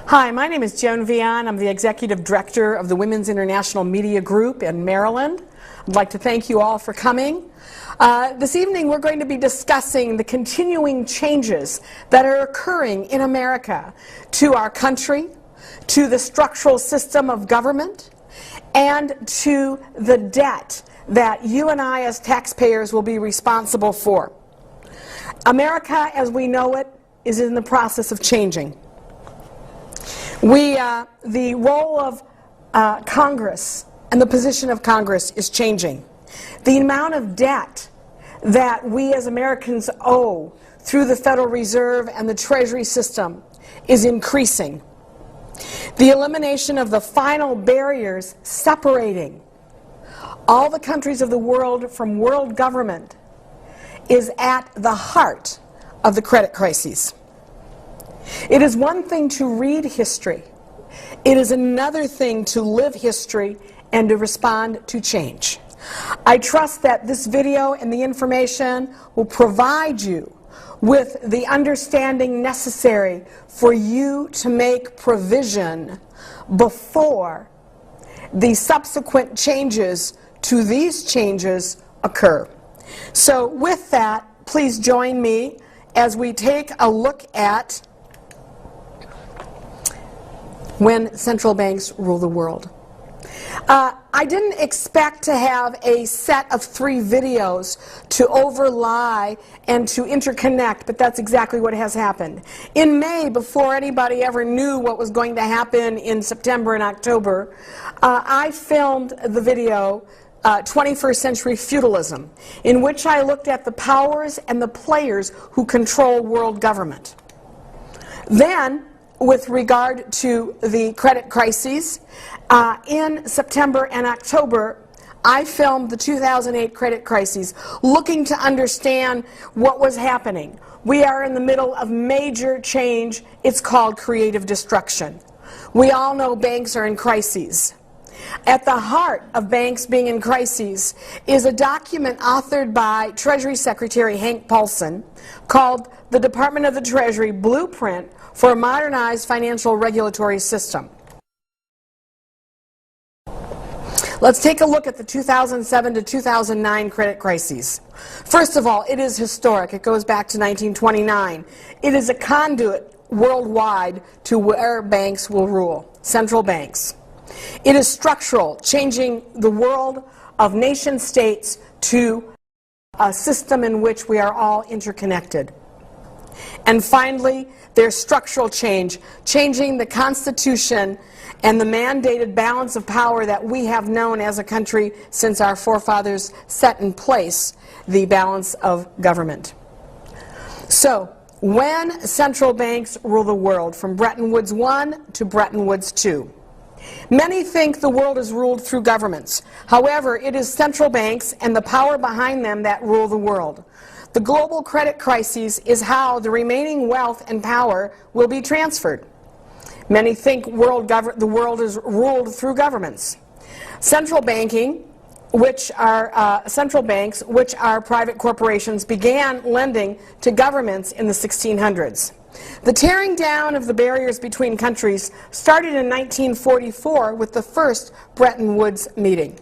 Hi, my name is Joan Veon. I'm the Executive Director of the Women's International Media Group in Maryland. I'd like to thank you all for coming. This evening we're going to be discussing the continuing changes that are occurring in America to our country, to the structural system of government, and to the debt that you and I as taxpayers will be responsible for. America, as we know it, is in the process of changing. The role of Congress and the position of Congress is changing. The amount of debt that we as Americans owe through the Federal Reserve and the Treasury system is increasing. The elimination of the final barriers separating all the countries of the world from world government is at the heart of the credit crises. It is one thing to read history. It is another thing to live history and to respond to change. I trust that this video and the information will provide you with the understanding necessary for you to make provision before the subsequent changes to these changes occur. So with that, please join me as we take a look at when central banks rule the world. I didn't expect to have a set of 3 videos to overlie and to interconnect, but that's exactly what has happened. In May, before anybody ever knew what was going to happen in September and October, I filmed the video 21st Century Feudalism, in which I looked at the powers and the players who control world government. Then, with regard to the credit crises, in September and October, I filmed the 2008 credit crises, looking to understand what was happening. We are in the middle of major change. It's called creative destruction. We all know banks are in crises. At the heart of banks being in crises is a document authored by Treasury Secretary Hank Paulson called the Department of the Treasury Blueprint for a Modernized Financial Regulatory System. Let's take a look at the 2007 to 2009 credit crises. First of all, it is historic. It goes back to 1929. It is a conduit worldwide to where banks will rule, central banks. It is structural, changing the world of nation states to a system in which we are all interconnected. And finally, there's structural change, changing the Constitution and the mandated balance of power that we have known as a country since our forefathers set in place the balance of government. So, when central banks rule the world, from Bretton Woods I to Bretton Woods II, many think the world is ruled through governments. However, it is central banks and the power behind them that rule the world. The global credit crisis is how the remaining wealth and power will be transferred. Many think the world is ruled through governments. Central banking, which are central banks, which are private corporations, began lending to governments in the 1600s. The tearing down of the barriers between countries started in 1944 with the first Bretton Woods meeting.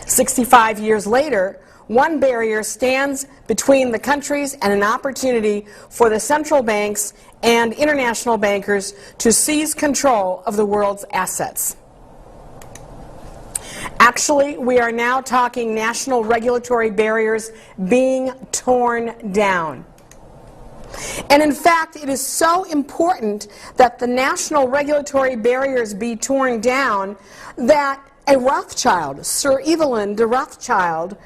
65 years later, one barrier stands between the countries and an opportunity for the central banks and international bankers to seize control of the world's assets. Actually, we are now talking national regulatory barriers being torn down. And in fact, it is so important that the national regulatory barriers be torn down that a Rothschild, Sir Evelyn de Rothschild,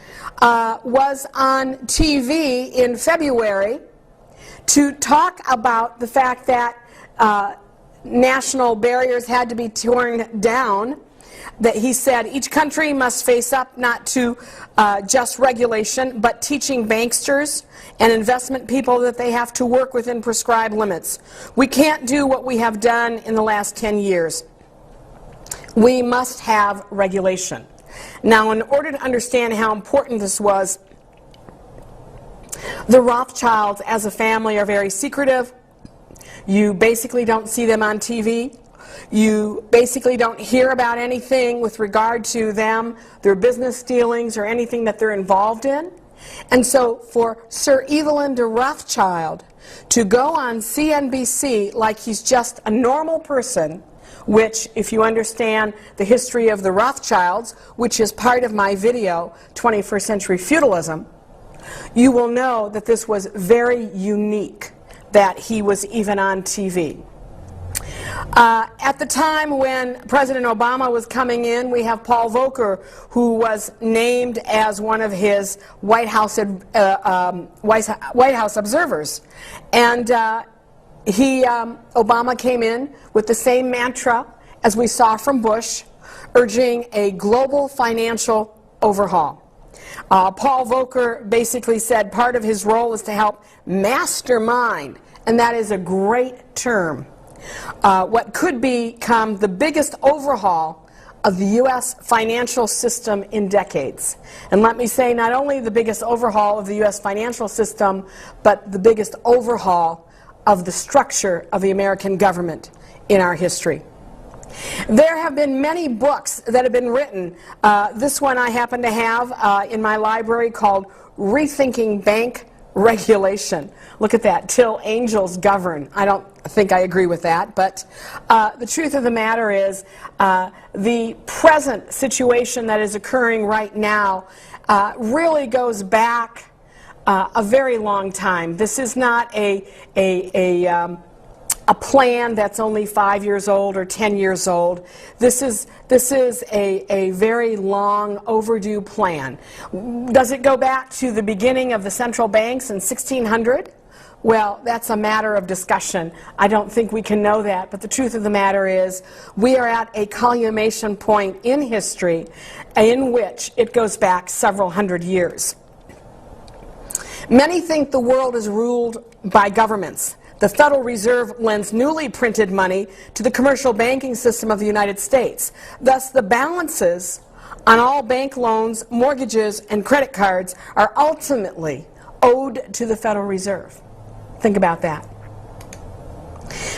was on TV in February to talk about the fact that national barriers had to be torn down. That he said each country must face up not to just regulation, but teaching banksters and investment people that they have to work within prescribed limits. We can't do what we have done in the last 10 years. We must have regulation. Now, in order to understand how important this was, the Rothschilds as a family are very secretive. You basically don't see them on TV. You basically don't hear about anything with regard to them, their business dealings, or anything that they're involved in. And so for Sir Evelyn de Rothschild to go on CNBC like he's just a normal person, which, if you understand the history of the Rothschilds, which is part of my video, 21st Century Feudalism, you will know that this was very unique, that he was even on TV. At the time when President Obama was coming in, we have Paul Volcker, who was named as one of his White House observers. And Obama came in with the same mantra as we saw from Bush, urging a global financial overhaul. Paul Volcker basically said part of his role is to help mastermind, and that is a great term, what could become the biggest overhaul of the U.S. financial system in decades. And let me say, not only the biggest overhaul of the U.S. financial system, but the biggest overhaul of the structure of the American government in our history. There have been many books that have been written. This one I happen to have in my library called Rethinking Bank Regulation. Look at that, Till Angels Govern. I don't think I agree with that, but the truth of the matter is the present situation that is occurring right now really goes back a very long time. This is not a plan that's only 5 years old or 10 years old. This is a very long overdue plan. Does it go back to the beginning of the central banks in 1600? Well, that's a matter of discussion. I don't think we can know that, but the truth of the matter is we are at a culmination point in history in which it goes back several hundred years. Many think the world is ruled by governments. The Federal Reserve lends newly printed money to the commercial banking system of the United States. Thus, the balances on all bank loans, mortgages, and credit cards are ultimately owed to the Federal Reserve. Think about that.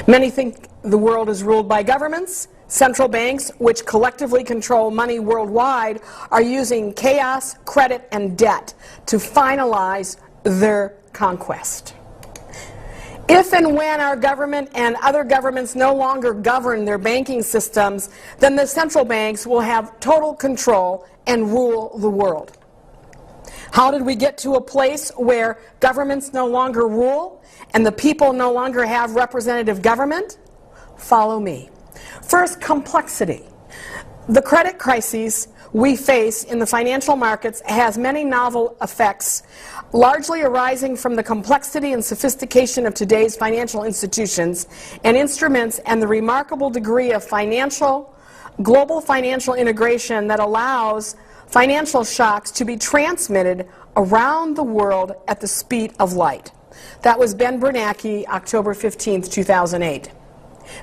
Many think the world is ruled by governments. Central banks, which collectively control money worldwide, are using chaos, credit, and debt to finalize their conquest. If and when our government and other governments no longer govern their banking systems, then the central banks will have total control and rule the world. How did we get to a place where governments no longer rule and the people no longer have representative government? Follow me. First, complexity. The credit crises we face in the financial markets has many novel effects, largely arising from the complexity and sophistication of today's financial institutions and instruments and the remarkable degree of global financial integration that allows financial shocks to be transmitted around the world at the speed of light. That was Ben Bernanke, October 15th, 2008.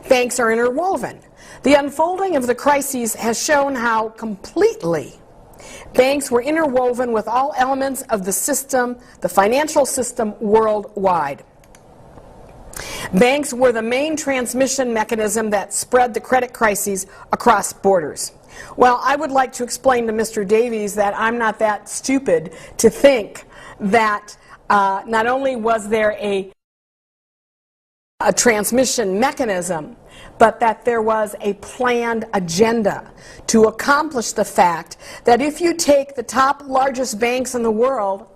Banks are interwoven. The unfolding of the crises has shown how completely banks were interwoven with all elements of the system, the financial system worldwide. Banks were the main transmission mechanism that spread the credit crises across borders. Well, I would like to explain to Mr. Davies that I'm not that stupid to think that not only was there a transmission mechanism, but that there was a planned agenda to accomplish the fact that if you take the top largest banks in the world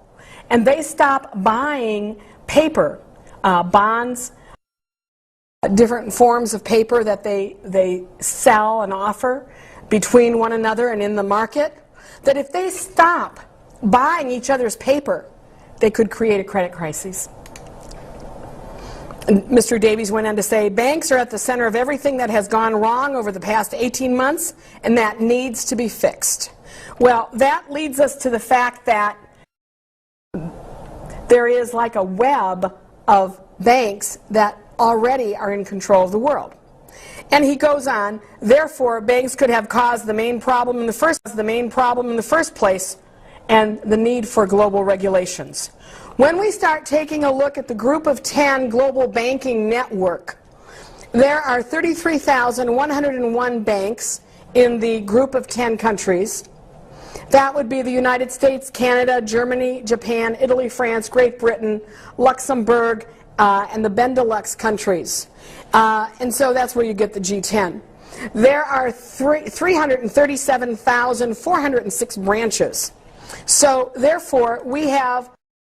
and they stop buying paper, bonds, different forms of paper that they sell and offer between one another and in the market, that if they stop buying each other's paper, they could create a credit crisis. And Mr. Davies went on to say, banks are at the center of everything that has gone wrong over the past 18 months, and that needs to be fixed. Well, that leads us to the fact that there is like a web of banks that already are in control of the world. And he goes on, therefore, banks could have caused the main problem in the first place, and the need for global regulations. When we start taking a look at the Group of 10 global banking network, there are 33,101 banks in the Group of 10 countries. That would be the United States, Canada, Germany, Japan, Italy, France, Great Britain, Luxembourg, and the Benelux countries. And so that's where you get the G10. There are 337,406 branches. So therefore, we have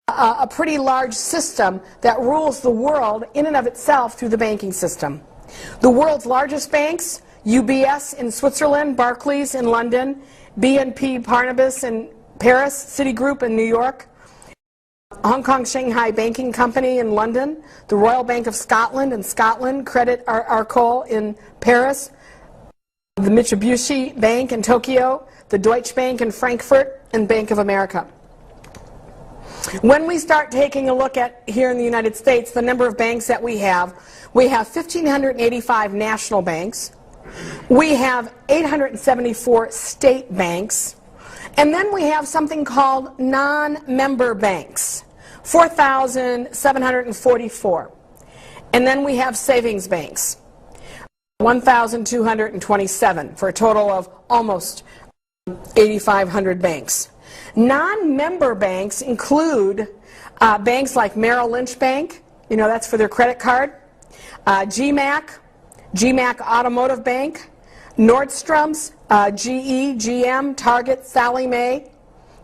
a pretty large system that rules the world in and of itself through the banking system. The world's largest banks: UBS in Switzerland, Barclays in London, BNP Paribas in Paris, Citigroup in New York, Hong Kong Shanghai Banking Company in London, the Royal Bank of Scotland in Scotland, Credit Agricole in Paris, the Mitsubishi Bank in Tokyo, the Deutsche Bank in Frankfurt, and Bank of America. When we start taking a look at here in the United States the number of banks that we have 1,585 national banks, we have 874 state banks, and then we have something called non-member banks, 4,744. And then we have savings banks, 1,227, for a total of almost 8,500 banks. Non-member banks include banks like Merrill Lynch Bank, that's for their credit card, GMAC Automotive Bank, Nordstrom's, GE, GM, Target, Sallie Mae.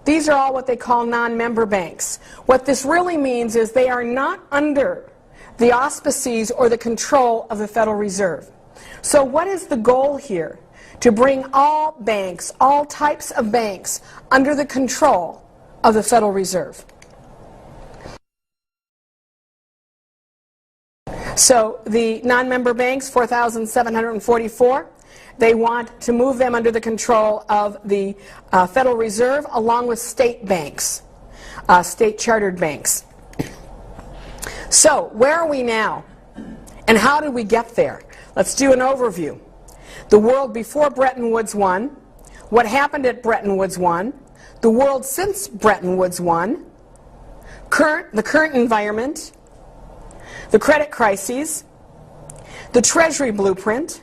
These are all what they call non-member banks. What this really means is they are not under the auspices or the control of the Federal Reserve. So what is the goal here? To bring all banks, all types of banks, under the control of the Federal Reserve. So the non-member banks, 4,744, they want to move them under the control of the Federal Reserve, along with state banks, state chartered banks. So where are we now? And how did we get there? Let's do an overview. The world before Bretton Woods 1, what happened at Bretton Woods 1, the world since Bretton Woods 1, the current environment, the credit crises, the Treasury blueprint,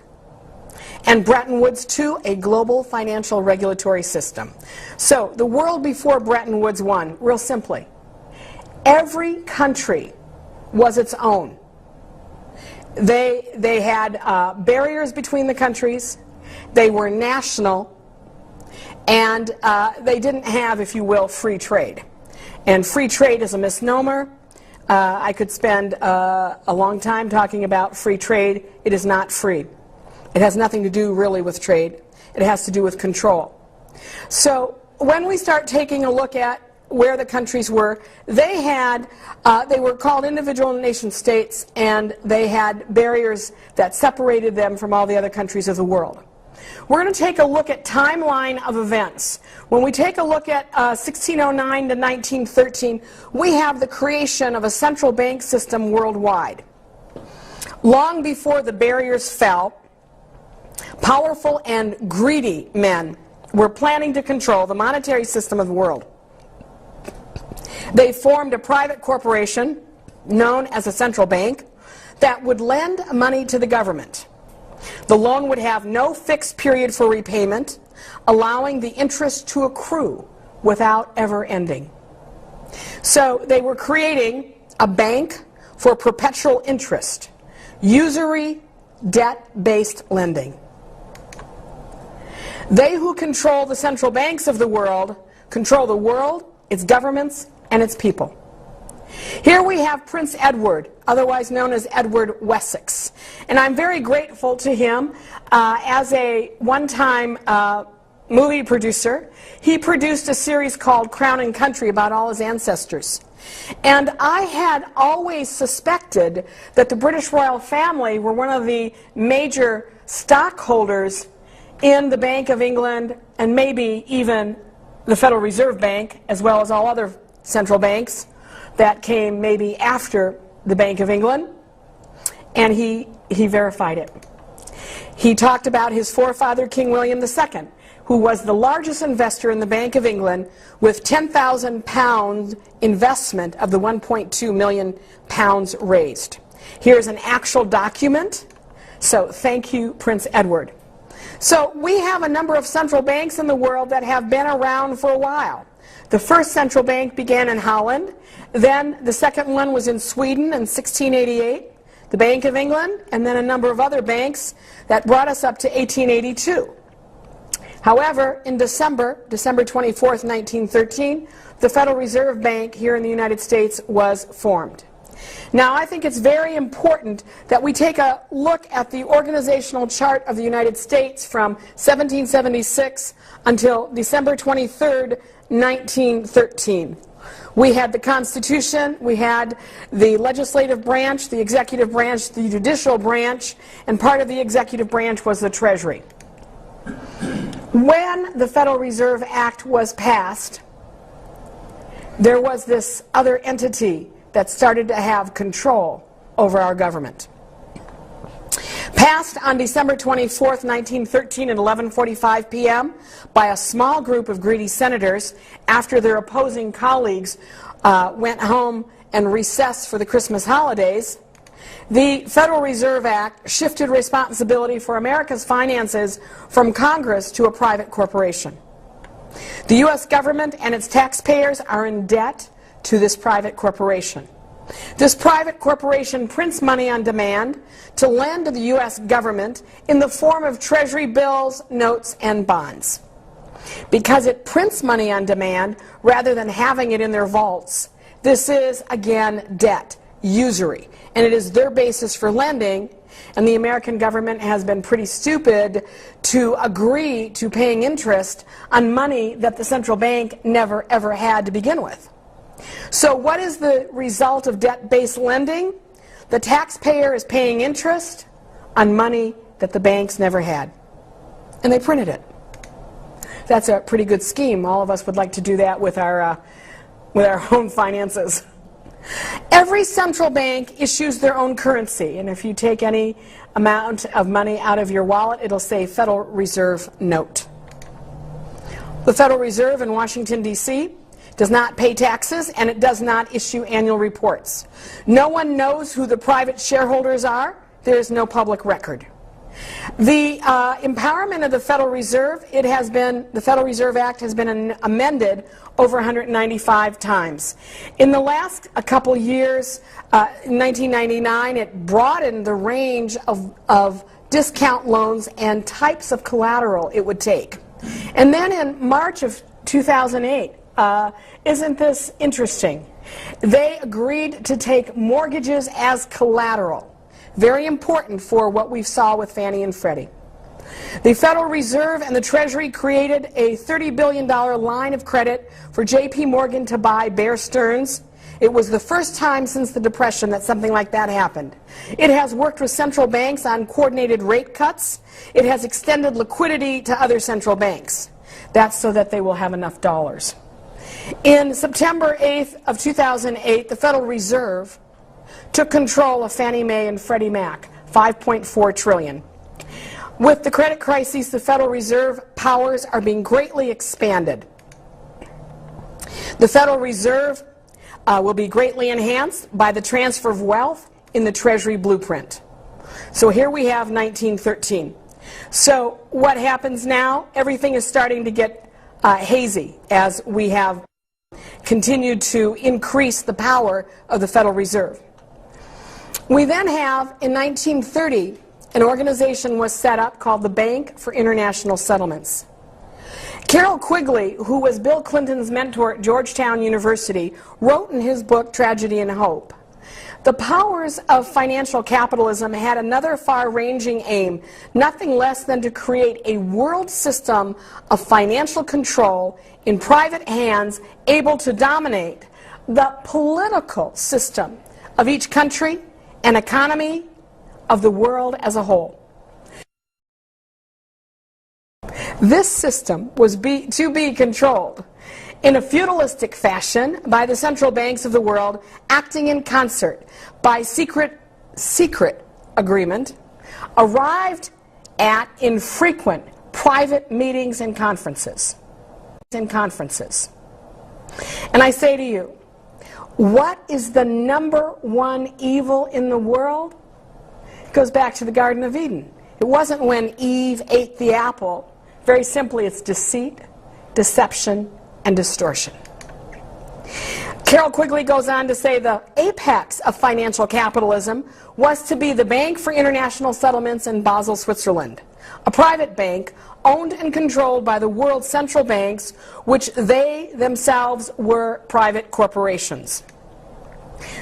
and Bretton Woods 2, a global financial regulatory system. So the world before Bretton Woods 1, real simply, every country was its own. They had barriers between the countries, they were national, and they didn't have, if you will, free trade. And free trade is a misnomer. I could spend a long time talking about free trade. It is not free. It has nothing to do really with trade. It has to do with control. So when we start taking a look at where the countries were, they were called individual nation states, and they had barriers that separated them from all the other countries of the world. We're going to take a look at timeline of events. When we take a look at 1609 to 1913, we have the creation of a central bank system worldwide. Long before the barriers fell, powerful and greedy men were planning to control the monetary system of the world. They formed a private corporation known as a central bank that would lend money to the government. The loan would have no fixed period for repayment, allowing the interest to accrue without ever ending. So they were creating a bank for perpetual interest, usury, debt-based lending. They who control the central banks of the world control the world, its governments, and its people. Here we have Prince Edward, otherwise known as Edward Wessex. And I'm very grateful to him as a one-time movie producer. He produced a series called Crown and Country about all his ancestors. And I had always suspected that the British royal family were one of the major stockholders in the Bank of England, and maybe even the Federal Reserve Bank, as well as all other central banks that came maybe after the Bank of England. And he verified it. He talked about his forefather, King William II, who was the largest investor in the Bank of England with £10,000 investment of the 1.2 million pounds raised. Here's an actual document. So thank you, Prince Edward. So we have a number of central banks in the world that have been around for a while. The first central bank began in Holland. Then the second one was in Sweden in 1688, the Bank of England, and then a number of other banks that brought us up to 1882. However, in December 24th, 1913, the Federal Reserve Bank here in the United States was formed. Now, I think it's very important that we take a look at the organizational chart of the United States from 1776 until December 23rd, 1913. We had the Constitution, we had the legislative branch, the executive branch, the judicial branch, and part of the executive branch was the Treasury. When the Federal Reserve Act was passed, there was this other entity that started to have control over our government. Passed on December 24th, 1913 at 11:45 p.m. by a small group of greedy senators after their opposing colleagues went home and recessed for the Christmas holidays, the Federal Reserve Act shifted responsibility for America's finances from Congress to a private corporation. The U.S. government and its taxpayers are in debt to this private corporation. This private corporation prints money on demand to lend to the U.S. government in the form of Treasury bills, notes, and bonds. Because it prints money on demand rather than having it in their vaults, this is, again, debt, usury, and it is their basis for lending, and the American government has been pretty stupid to agree to paying interest on money that the central bank never ever had to begin with. So what is the result of debt-based lending? The taxpayer is paying interest on money that the banks never had, and they printed it. That's a pretty good scheme. All of us would like to do that with our own finances. Every central bank issues their own currency, and if you take any amount of money out of your wallet, it'll say Federal Reserve Note. The Federal Reserve in Washington, D.C. does not pay taxes, and it does not issue annual reports. No one knows who the private shareholders are. There is no public record. The empowerment of the Federal Reserve, the Federal Reserve Act has been amended over 195 times. In the last couple years, in 1999, it broadened the range of discount loans and types of collateral it would take. And then in March of 2008, isn't this interesting? They agreed to take mortgages as collateral. Very important for what we saw with Fannie and Freddie. The Federal Reserve and the Treasury created a $30 billion line of credit for J.P. Morgan to buy Bear Stearns. It was the first time since the Depression that something like that happened. It has worked with central banks on coordinated rate cuts. It has extended liquidity to other central banks. That's so that they will have enough dollars. In September 8th of 2008, the Federal Reserve took control of Fannie Mae and Freddie Mac, $5.4 trillion. With the credit crisis, the Federal Reserve powers are being greatly expanded. The Federal Reserve will be greatly enhanced by the transfer of wealth in the Treasury blueprint. So here we have 1913. So what happens now? Everything is starting to get hazy as we have continued to increase the power of the Federal Reserve. We then have, in 1930, an organization was set up called the Bank for International Settlements. Carroll Quigley, who was Bill Clinton's mentor at Georgetown University, wrote in his book, Tragedy and Hope, the powers of financial capitalism had another far-ranging aim, nothing less than to create a world system of financial control in private hands able to dominate the political system of each country and economy of the world as a whole. This system was to be controlled in a feudalistic fashion by the central banks of the world, acting in concert by secret agreement, arrived at infrequent private meetings and conferences. And I say to you, what is the #1 evil in the world? It goes back to the Garden of Eden. It wasn't when Eve ate the apple. Very simply, it's deceit, deception, and distortion. Carol Quigley goes on to say the apex of financial capitalism was to be the Bank for International Settlements in Basel, Switzerland, a private bank owned and controlled by the world's central banks, which they themselves were private corporations.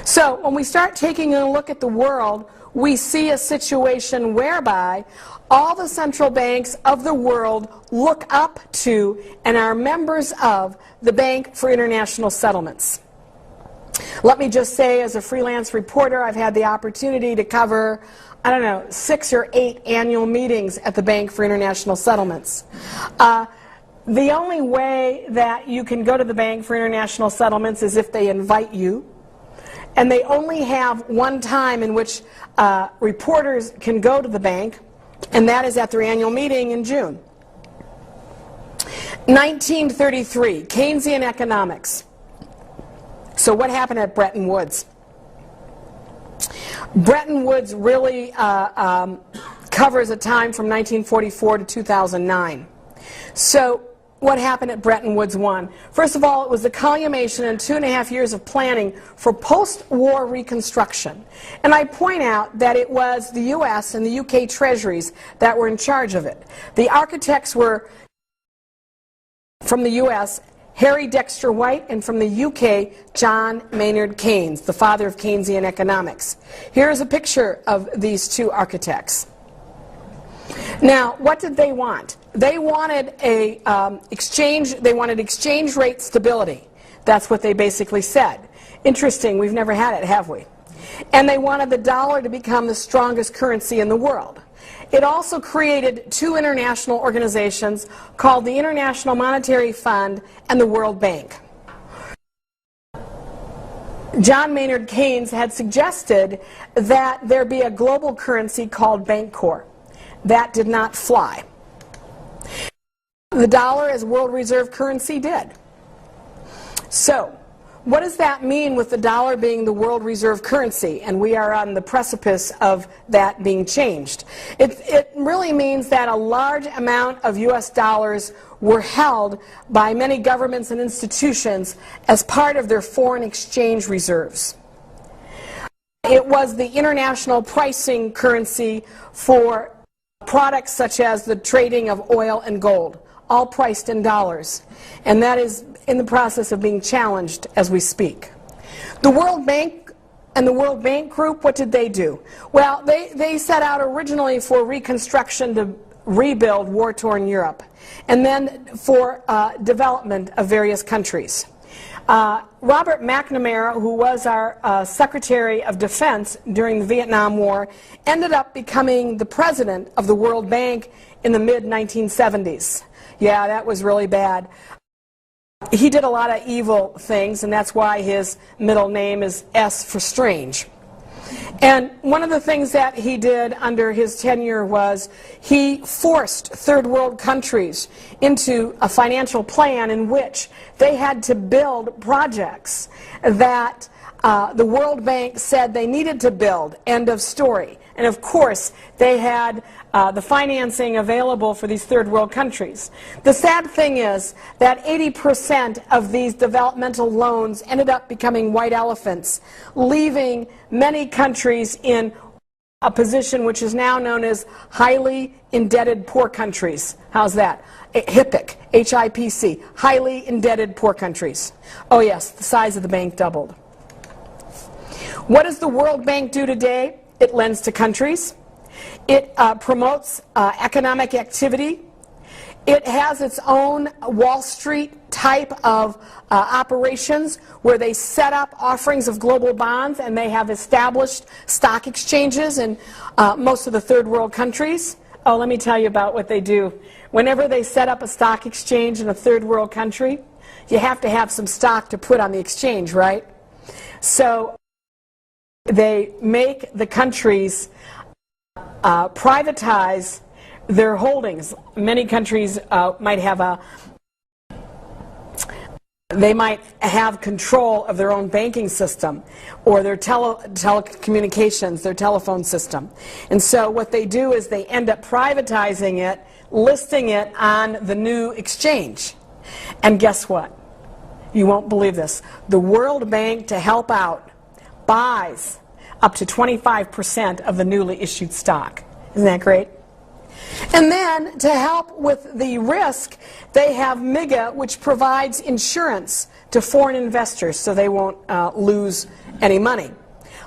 So when we start taking a look at the world, we see a situation whereby all the central banks of the world look up to and are members of the Bank for International Settlements. Let me just say, as a freelance reporter, I've had the opportunity to cover, 6 or 8 annual meetings at the Bank for International Settlements. The only way that you can go to the Bank for International Settlements is if they invite you. And they only have one time in which reporters can go to the bank, and that is at their annual meeting in June. 1933, Keynesian economics. So what happened at Bretton Woods? Bretton Woods really covers a time from 1944 to 2009. So what happened at Bretton Woods 1? First of all, it was the culmination in 2.5 years of planning for post-war reconstruction. And I point out that it was the U.S. and the UK treasuries that were in charge of it. The architects were from the U.S., Harry Dexter White, and from the UK, John Maynard Keynes, the father of Keynesian economics. Here's a picture of these two architects. Now, what did they want? They wanted exchange rate stability. That's what they basically said. Interesting, we've never had it, have we? And they wanted the dollar to become the strongest currency in the world. It also created 2 international organizations called the International Monetary Fund and the World Bank. John Maynard Keynes had suggested that there be a global currency called Bankcore. That did not fly. The dollar as world reserve currency did. So, what does that mean with the dollar being the world reserve currency, and we are on the precipice of that being changed? It really means that a large amount of U.S. dollars were held by many governments and institutions as part of their foreign exchange reserves. It was the international pricing currency for products such as the trading of oil and gold, all priced in dollars. And that is in the process of being challenged as we speak. The World Bank and the World Bank Group, what did they do? Well, they set out originally for reconstruction to rebuild war-torn Europe, and then for development of various countries. Robert McNamara, who was our Secretary of Defense during the Vietnam War, ended up becoming the president of the World Bank in the mid-1970s. Yeah, that was really bad. He did a lot of evil things, and that's why his middle name is S for strange. And one of the things that he did under his tenure was he forced third world countries into a financial plan in which they had to build projects that the World Bank said they needed to build, end of story. And of course, they had the financing available for these third world countries. The sad thing is that 80% of these developmental loans ended up becoming white elephants, leaving many countries in a position which is now known as highly indebted poor countries. How's that? HIPC, H-I-P-C, highly indebted poor countries. Oh yes, the size of the bank doubled. What does the World Bank do today? It lends to countries. It promotes economic activity. It has its own Wall Street type of operations where they set up offerings of global bonds, and they have established stock exchanges in most of the third world countries. Oh, let me tell you about what they do. Whenever they set up a stock exchange in a third world country, you have to have some stock to put on the exchange, right? So they make the countries privatize their holdings. Many countries they might have control of their own banking system or their telecommunications, their telephone system. And so what they do is they end up privatizing it, listing it on the new exchange. And guess what? You won't believe this. The World Bank, to help out, buys up to 25% of the newly issued stock. Isn't that great? And then, to help with the risk, they have MIGA, which provides insurance to foreign investors so they won't lose any money.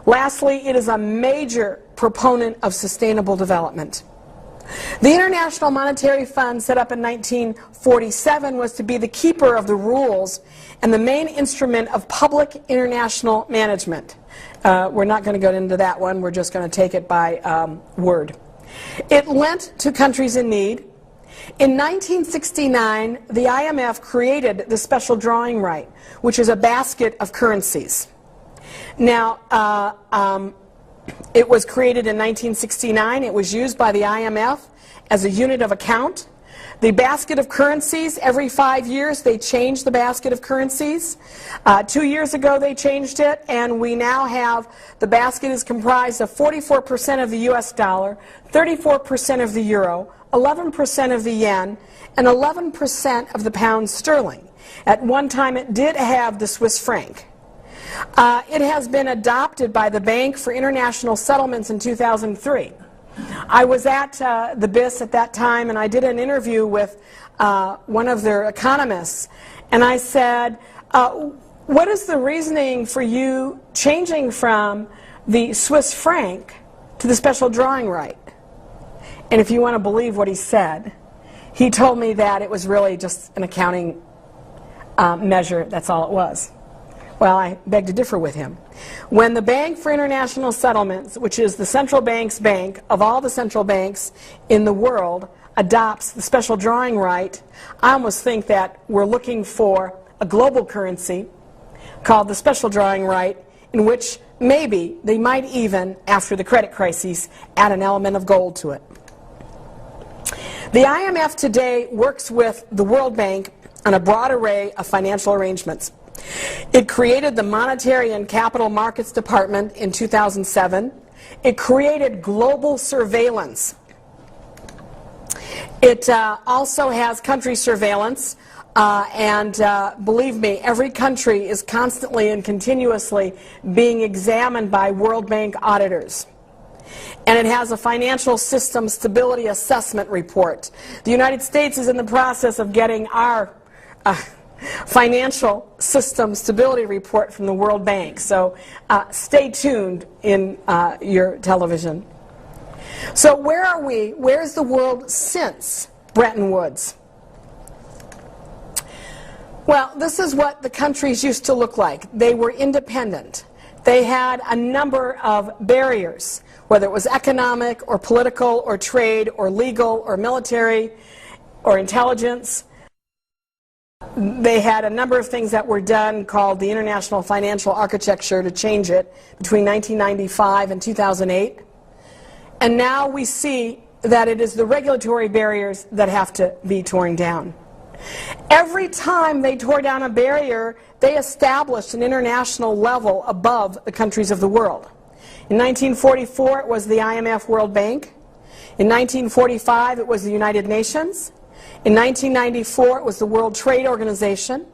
Lastly, it is a major proponent of sustainable development. The International Monetary Fund, set up in 1947, was to be the keeper of the rules and the main instrument of public international management. We're not going to go into that one. We're just going to take it by word. It lent to countries in need. In 1969, the IMF created the special drawing right, which is a basket of currencies. Now, it was created in 1969. It was used by the IMF as a unit of account. The basket of currencies, every 5 years they change the basket of currencies. 2 years ago they changed it, and we now have, the basket is comprised of 44% of the US dollar, 34% of the euro, 11% of the yen, and 11% of the pound sterling. At one time it did have the Swiss franc. It has been adopted by the Bank for International Settlements in 2003. I was at the BIS at that time, and I did an interview with one of their economists, and I said, what is the reasoning for you changing from the Swiss franc to the special drawing right? And if you want to believe what he said, he told me that it was really just an accounting measure, that's all it was. Well, I beg to differ with him. When the Bank for International Settlements, which is the central bank's bank of all the central banks in the world, adopts the special drawing right, I almost think that we're looking for a global currency called the special drawing right, in which maybe they might even, after the credit crises, add an element of gold to it. The IMF today works with the World Bank on a broad array of financial arrangements. It created the Monetary and Capital Markets Department in 2007. It created global surveillance. It also has country surveillance, and believe me, every country is constantly and continuously being examined by World Bank auditors. And it has a financial system stability assessment report. The United States is in the process of getting our financial system stability report from the World Bank. So stay tuned in your television. So where are we? Where's the world since Bretton Woods? Well, this is what the countries used to look like. They were independent. They had a number of barriers, whether it was economic or political or trade or legal or military or intelligence. They had a number of things that were done called the International Financial Architecture to change it between 1995 and 2008. And now we see that it is the regulatory barriers that have to be torn down. Every time they tore down a barrier, they established an international level above the countries of the world. In 1944, it was the IMF World Bank. In 1945, it was the United Nations. In 1994, it was the World Trade Organization.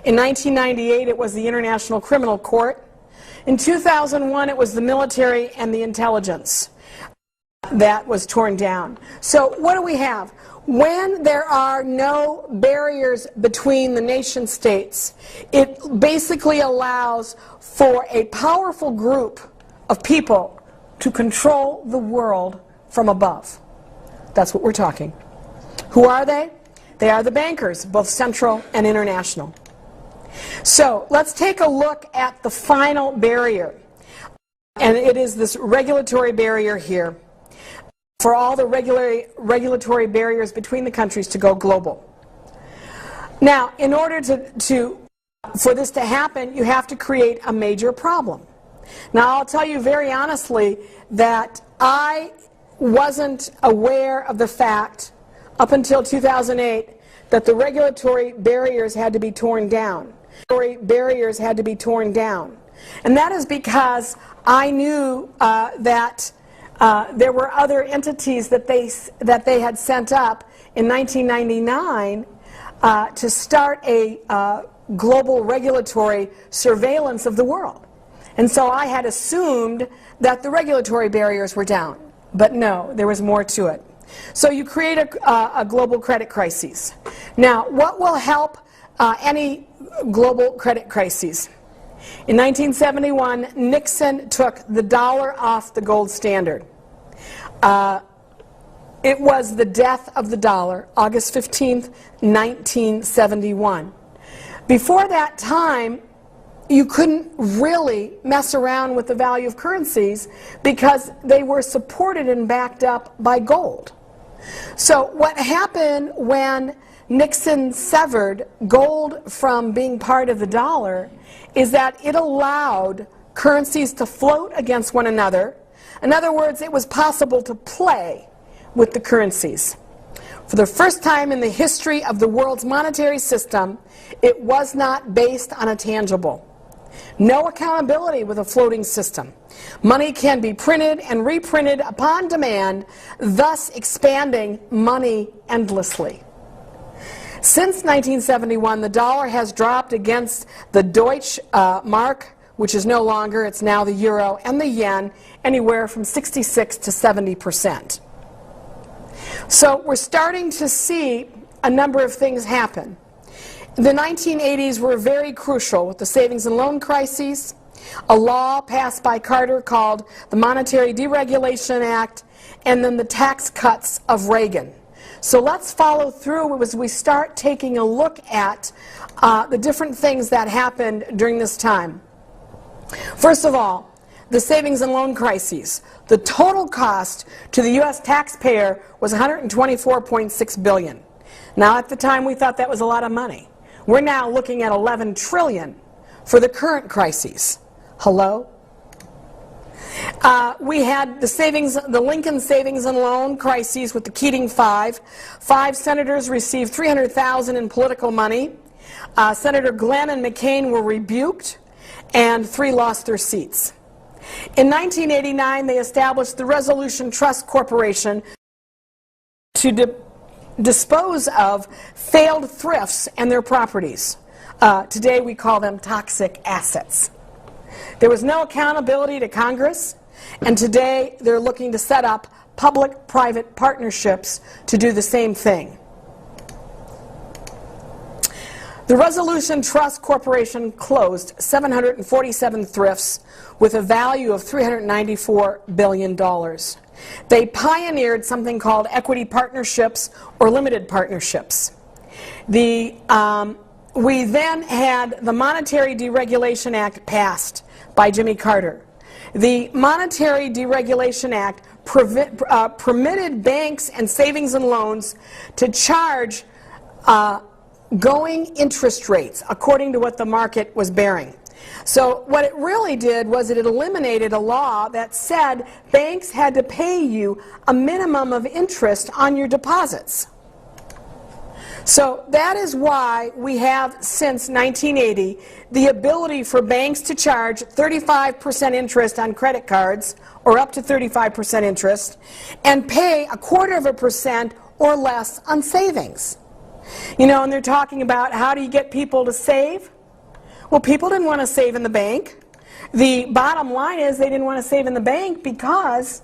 In 1998, it was the International Criminal Court. In 2001, it was the military and the intelligence that was torn down. So what do we have? When there are no barriers between the nation states, it basically allows for a powerful group of people to control the world from above. That's what we're talking. Who are they? They are the bankers, both central and international. So let's take a look at the final barrier. And it is this regulatory barrier here for all the regulatory barriers between the countries to go global. Now, in order for this to happen, you have to create a major problem. Now, I'll tell you very honestly that I wasn't aware of the fact, up until 2008, that the regulatory barriers had to be torn down. Barriers had to be torn down. And that is because I knew that there were other entities that they had sent up in 1999 to start a global regulatory surveillance of the world. And so I had assumed that the regulatory barriers were down. But no, there was more to it. So you create a global credit crisis. Now, what will help any global credit crises? In 1971, Nixon took the dollar off the gold standard. It was the death of the dollar, August 15th, 1971. Before that time, you couldn't really mess around with the value of currencies because they were supported and backed up by gold. So what happened when Nixon severed gold from being part of the dollar is that it allowed currencies to float against one another. In other words, it was possible to play with the currencies. For the first time in the history of the world's monetary system, it was not based on a tangible. No accountability with a floating system. Money can be printed and reprinted upon demand, thus expanding money endlessly. Since 1971, the dollar has dropped against the Deutsche Mark, which is no longer, it's now the euro, and the yen, anywhere from 66 to 70%. So we're starting to see a number of things happen. The 1980s were very crucial with the savings and loan crises, a law passed by Carter called the Monetary Deregulation Act, and then the tax cuts of Reagan. So let's follow through as we start taking a look at the different things that happened during this time. First of all, the savings and loan crises. The total cost to the U.S. taxpayer was $124.6 billion. Now, at the time, we thought that was a lot of money. We're now looking at $11 trillion for the current crises. Hello? We had the Lincoln savings and loan crises with the Keating Five. 5 senators received $300,000 in political money. Senator Glenn and McCain were rebuked, and 3 lost their seats. In 1989, they established the Resolution Trust Corporation to dispose of failed thrifts and their properties. Today we call them toxic assets. There was no accountability to Congress, and today they're looking to set up public-private partnerships to do the same thing. The Resolution Trust Corporation closed 747 thrifts with a value of $394 billion. They pioneered something called equity partnerships or limited partnerships. We then had the Monetary Deregulation Act passed by Jimmy Carter. The Monetary Deregulation Act permitted banks and savings and loans to charge going interest rates according to what the market was bearing. So what it really did was it eliminated a law that said banks had to pay you a minimum of interest on your deposits. So that is why we have, since 1980, the ability for banks to charge 35% interest on credit cards, or up to 35% interest, and pay 1/4% or less on savings. You know, and they're talking about how do you get people to save? Well, people didn't want to save in the bank. The bottom line is they didn't want to save in the bank because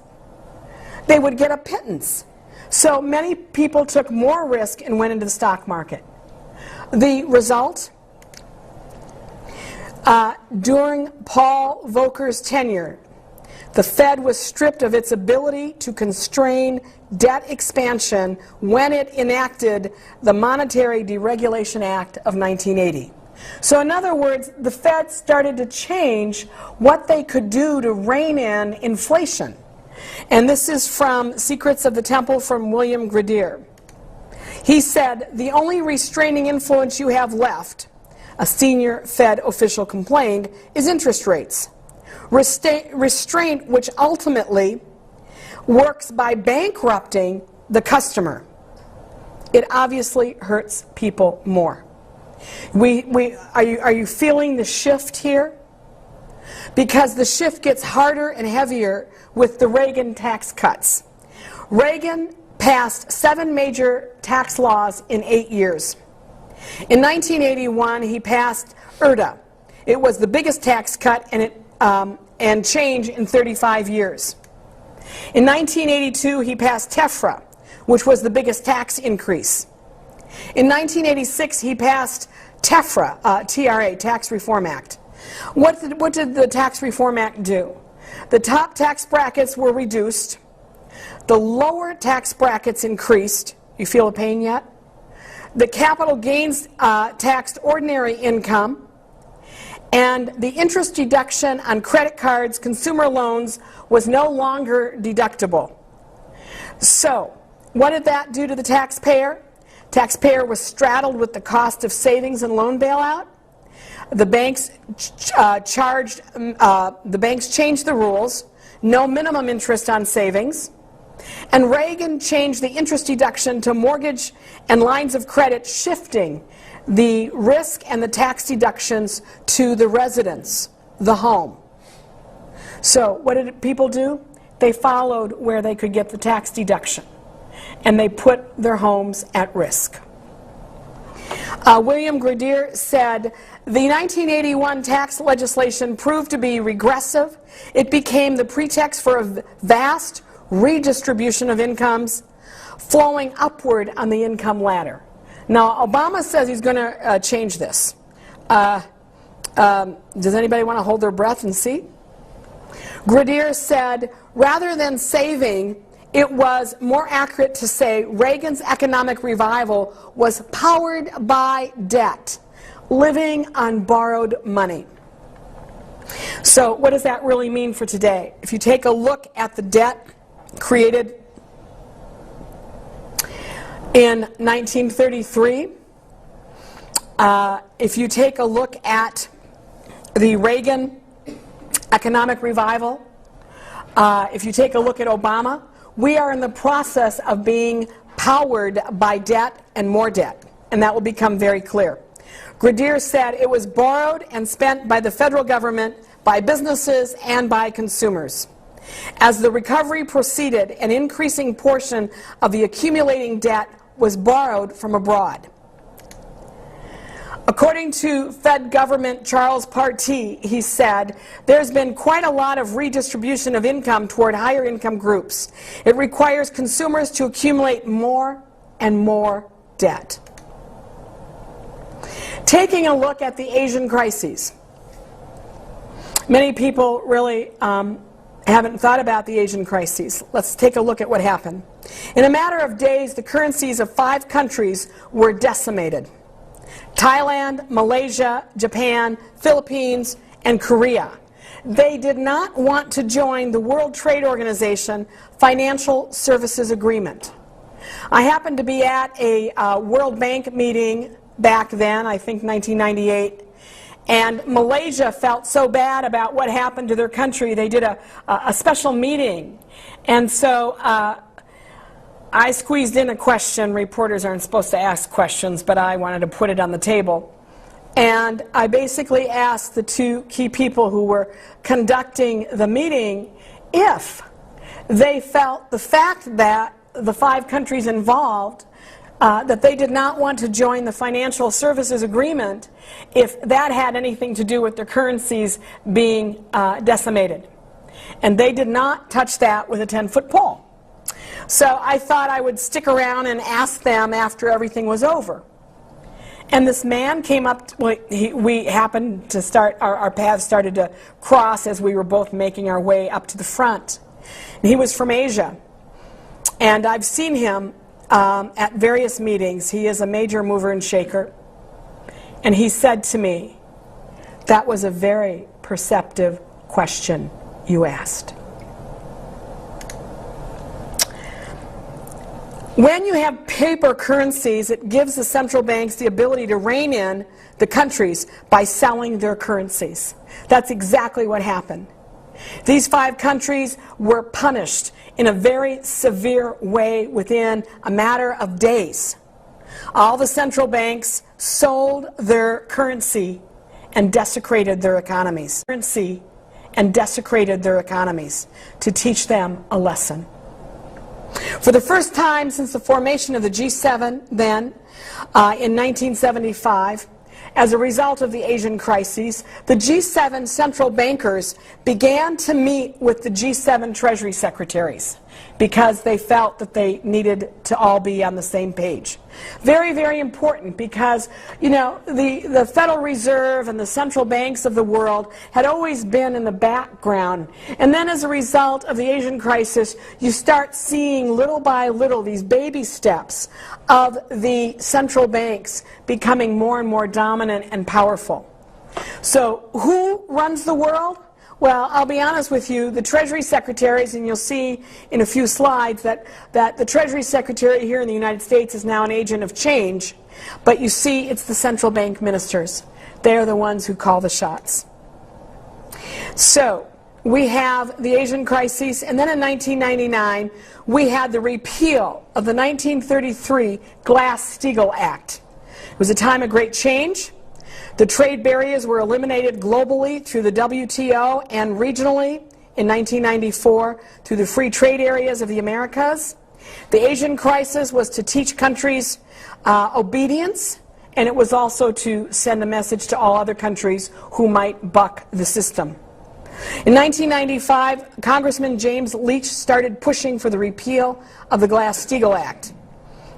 they would get a pittance. So many people took more risk and went into the stock market. The result? During Paul Volcker's tenure, the Fed was stripped of its ability to constrain debt expansion when it enacted the Monetary Deregulation Act of 1980. So in other words, the Fed started to change what they could do to rein in inflation. And this is from Secrets of the Temple from William Gradier. He said, "The only restraining influence you have left," a senior Fed official complained, "is interest rates. Restraint which ultimately works by bankrupting the customer, it obviously hurts people more. Are you feeling the shift here? Because the shift gets harder and heavier with the Reagan tax cuts. Reagan passed 7 major tax laws in 8 years. In 1981, he passed IRTA. It was the biggest tax cut and change in 35 years. In 1982, he passed TEFRA, which was the biggest tax increase. In 1986, he passed TEFRA, TRA, Tax Reform Act. What did the Tax Reform Act do? The top tax brackets were reduced. The lower tax brackets increased. You feel the pain yet? The capital gains taxed ordinary income. And the interest deduction on credit cards, consumer loans, was no longer deductible. So, what did that do to the taxpayer? Taxpayer was straddled with the cost of savings and loan bailout. The banks changed the rules. No minimum interest on savings. And Reagan changed the interest deduction to mortgage and lines of credit, shifting the risk and the tax deductions to the residence, the home. So what did people do? They followed where they could get the tax deduction, and they put their homes at risk. William Gradier said, the 1981 tax legislation proved to be regressive. It became the pretext for a vast redistribution of incomes flowing upward on the income ladder. Now, Obama says he's going to change this. Does anybody want to hold their breath and see? Gradier said, rather than saving, it was more accurate to say Reagan's economic revival was powered by debt, living on borrowed money. So what does that really mean for today? If you take a look at the debt created in 1933, if you take a look at the Reagan economic revival, if you take a look at Obama, we are in the process of being powered by debt and more debt, and that will become very clear. Gradier said it was borrowed and spent by the federal government, by businesses, and by consumers. As the recovery proceeded, an increasing portion of the accumulating debt was borrowed from abroad. According to Fed Government Charles Partee, he said, there's been quite a lot of redistribution of income toward higher income groups. It requires consumers to accumulate more and more debt. Taking a look at the Asian crises. Many people really haven't thought about the Asian crises. Let's take a look at what happened. In a matter of days, the currencies of 5 countries were decimated. Thailand, Malaysia, Japan, Philippines, and Korea. They did not want to join the World Trade Organization Financial Services Agreement. I happened to be at a World Bank meeting back then, I think 1998, and Malaysia felt so bad about what happened to their country, they did a special meeting. And so I squeezed in a question. Reporters aren't supposed to ask questions, but I wanted to put it on the table. And I basically asked the 2 key people who were conducting the meeting if they felt the fact that the 5 countries involved, that they did not want to join the Financial Services Agreement, if that had anything to do with their currencies being decimated. And they did not touch that with a 10-foot pole. So I thought I would stick around and ask them after everything was over. And this man came up, we happened to start, our paths started to cross as we were both making our way up to the front. And he was from Asia. And I've seen him at various meetings. He is a major mover and shaker. And he said to me, that was a very perceptive question you asked. When you have paper currencies, it gives the central banks the ability to rein in the countries by selling their currencies. That's exactly what happened. These 5 countries were punished in a very severe way within a matter of days. All the central banks sold their currency and desecrated their economies. To teach them a lesson. For the first time since the formation of the G7 then, in 1975, as a result of the Asian crises, the G7 central bankers began to meet with the G7 Treasury secretaries because they felt that they needed to all be on the same page. Very, very important because, you know, the Federal Reserve and the central banks of the world had always been in the background. And then as a result of the Asian crisis, you start seeing little by little these baby steps of the central banks becoming more and more dominant and powerful. So who runs the world? Well, I'll be honest with you, the Treasury secretaries, and you'll see in a few slides that the Treasury Secretary here in the United States is now an agent of change, but you see it's the central bank ministers. They're the ones who call the shots. So we have the Asian crisis, and then in 1999 we had the repeal of the 1933 Glass-Steagall Act. It was a time of great change. The trade barriers were eliminated globally through the WTO and regionally in 1994 through the free trade areas of the Americas. The Asian crisis was to teach countries obedience, and it was also to send a message to all other countries who might buck the system. In 1995, Congressman James Leach started pushing for the repeal of the Glass-Steagall Act.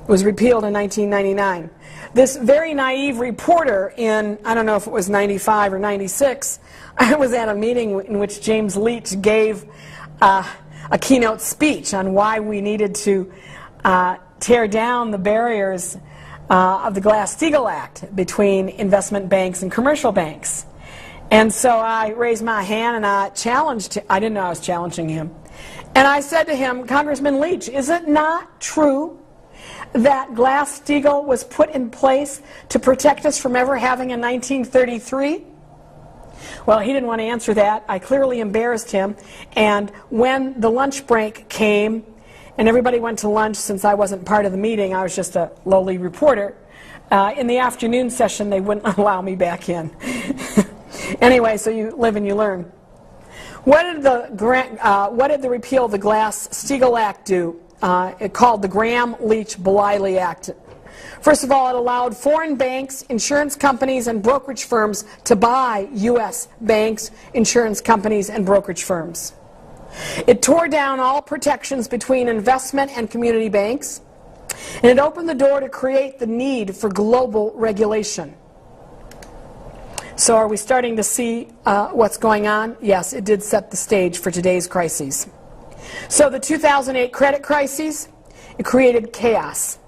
It was repealed in 1999. This very naive reporter in, I don't know if it was 95 or 96, I was at a meeting in which James Leach gave a keynote speech on why we needed to tear down the barriers of the Glass-Steagall Act between investment banks and commercial banks. And so I raised my hand and I challenged him. I didn't know I was challenging him. And I said to him, Congressman Leach, is it not true that Glass-Steagall was put in place to protect us from ever having a 1933? Well, he didn't want to answer that. I clearly embarrassed him. And when the lunch break came, and everybody went to lunch since I wasn't part of the meeting, I was just a lowly reporter, in the afternoon session they wouldn't allow me back in. Anyway, so you live and you learn. What did the repeal of the Glass-Steagall Act do? It called the Graham-Leach-Bliley Act. First of all, it allowed foreign banks, insurance companies, and brokerage firms to buy U.S. banks, insurance companies, and brokerage firms. It tore down all protections between investment and community banks, and it opened the door to create the need for global regulation. So are we starting to see what's going on? Yes, it did set the stage for today's crises. So the 2008 credit crisis, it created chaos.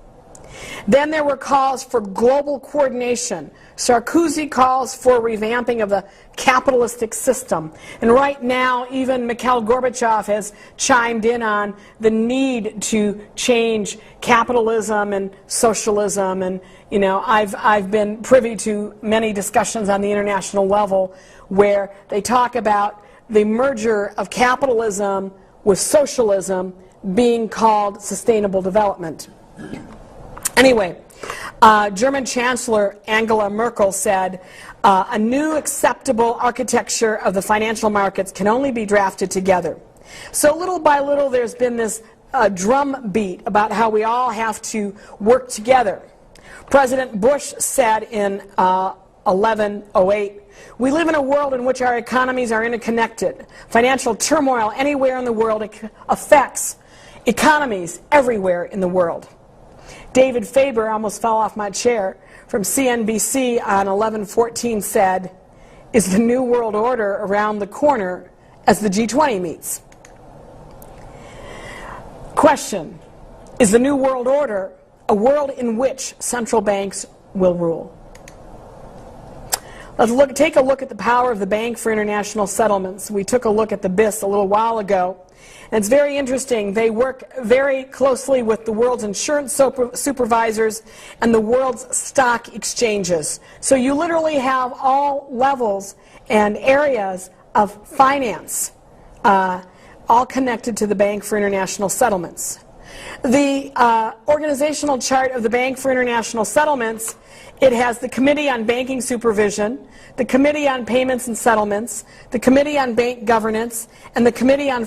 Then there were calls for global coordination. Sarkozy calls for revamping of the capitalistic system. And right now, even Mikhail Gorbachev has chimed in on the need to change capitalism and socialism. And, you know, I've been privy to many discussions on the international level where they talk about the merger of capitalism with socialism being called sustainable development. Anyway, German Chancellor Angela Merkel said, a new acceptable architecture of the financial markets can only be drafted together. So little by little there's been this drum beat about how we all have to work together. President Bush said in 1108, we live in a world in which our economies are interconnected. Financial turmoil anywhere in the world affects economies everywhere in the world. David Faber, almost fell off my chair, from CNBC on 11/14 said, is the New World Order around the corner as the G20 meets? Question, is the New World Order a world in which central banks will rule? Let's take a look at the power of the Bank for International Settlements. We took a look at the BIS a little while ago. And it's very interesting. They work very closely with the world's insurance supervisors and the world's stock exchanges. So you literally have all levels and areas of finance all connected to the Bank for International Settlements. The organizational chart of the Bank for International Settlements, it has the Committee on Banking Supervision, the Committee on Payments and Settlements, the Committee on Bank Governance, and the Committee on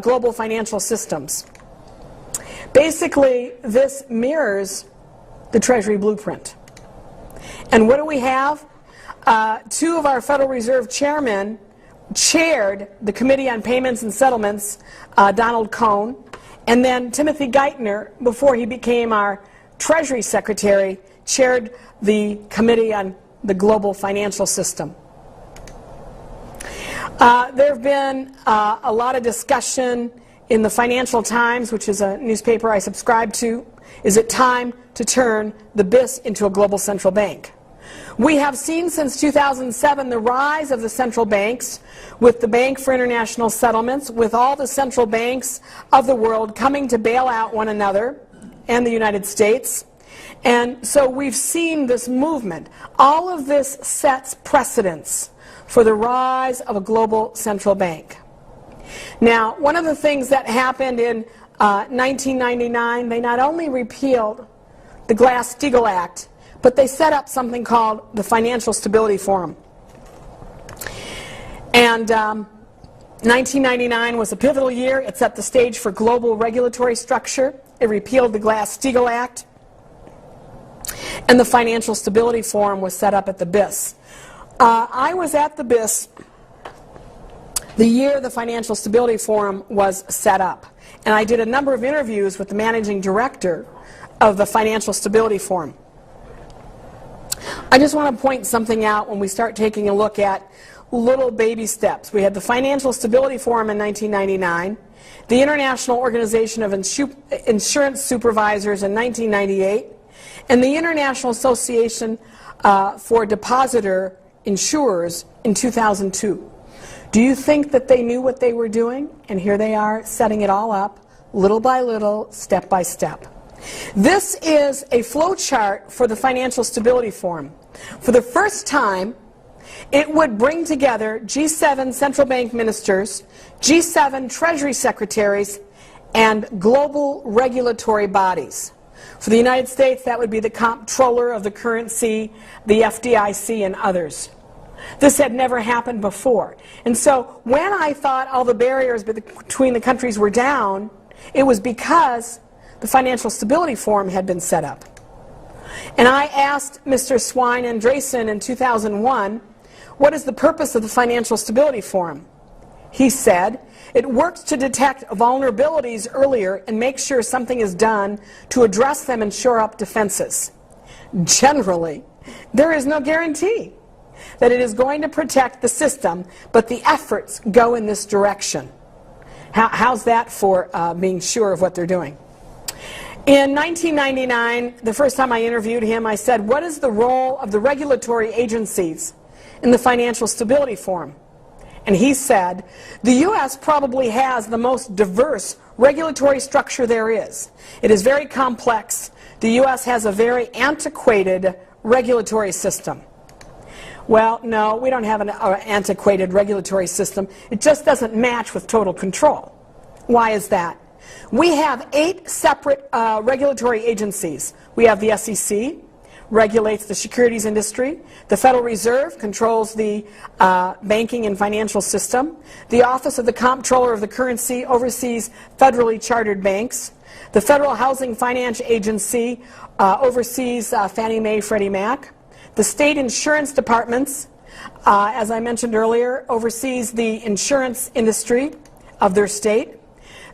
Global Financial Systems. Basically, this mirrors the Treasury blueprint. And what do we have? Two of our Federal Reserve chairmen chaired the Committee on Payments and Settlements, Donald Cohn, and then Timothy Geithner, before he became our Treasury Secretary, chaired the Committee on the Global Financial System. There have been a lot of discussion in the Financial Times, which is a newspaper I subscribe to. Is it time to turn the BIS into a global central bank? We have seen since 2007 the rise of the central banks, with the Bank for International Settlements, with all the central banks of the world coming to bail out one another and the United States. And so we've seen this movement. All of this sets precedents for the rise of a global central bank. Now, one of the things that happened in 1999, they not only repealed the Glass-Steagall Act, but they set up something called the Financial Stability Forum. And 1999 was a pivotal year. It set the stage for global regulatory structure. It repealed the Glass-Steagall Act. And the Financial Stability Forum was set up at the BIS. I was at the BIS the year the Financial Stability Forum was set up. And I did a number of interviews with the managing director of the Financial Stability Forum. I just want to point something out when we start taking a look at little baby steps. We had the Financial Stability Forum in 1999, the International Organization of Insurance Supervisors in 1998, and the International Association for Depositor Insurers in 2002. Do you think that they knew what they were doing? And here they are setting it all up, little by little, step by step. This is a flow chart for the Financial Stability Forum. For the first time, it would bring together G7 central bank ministers, G7 treasury secretaries, and global regulatory bodies. For the United States, that would be the comptroller of the currency, the FDIC, and others. This had never happened before. And so when I thought all the barriers between the countries were down, it was because the Financial Stability Forum had been set up. And I asked Mr. Swine Andresen in 2001, what is the purpose of the Financial Stability Forum? He said, it works to detect vulnerabilities earlier and make sure something is done to address them and shore up defenses. Generally, there is no guarantee that it is going to protect the system, but the efforts go in this direction. How's that for being sure of what they're doing? In 1999, the first time I interviewed him, I said, what is the role of the regulatory agencies in the Financial Stability Forum? And he said, the U.S. probably has the most diverse regulatory structure there is. It is very complex. The U.S. has a very antiquated regulatory system. Well, no, we don't have an antiquated regulatory system. It just doesn't match with total control. Why is that? We have 8 separate regulatory agencies. We have the SEC, regulates the securities industry. The Federal Reserve controls the banking and financial system. The Office of the Comptroller of the Currency oversees federally chartered banks. The Federal Housing Finance Agency oversees Fannie Mae, Freddie Mac. The state insurance departments, as I mentioned earlier, oversees the insurance industry of their state.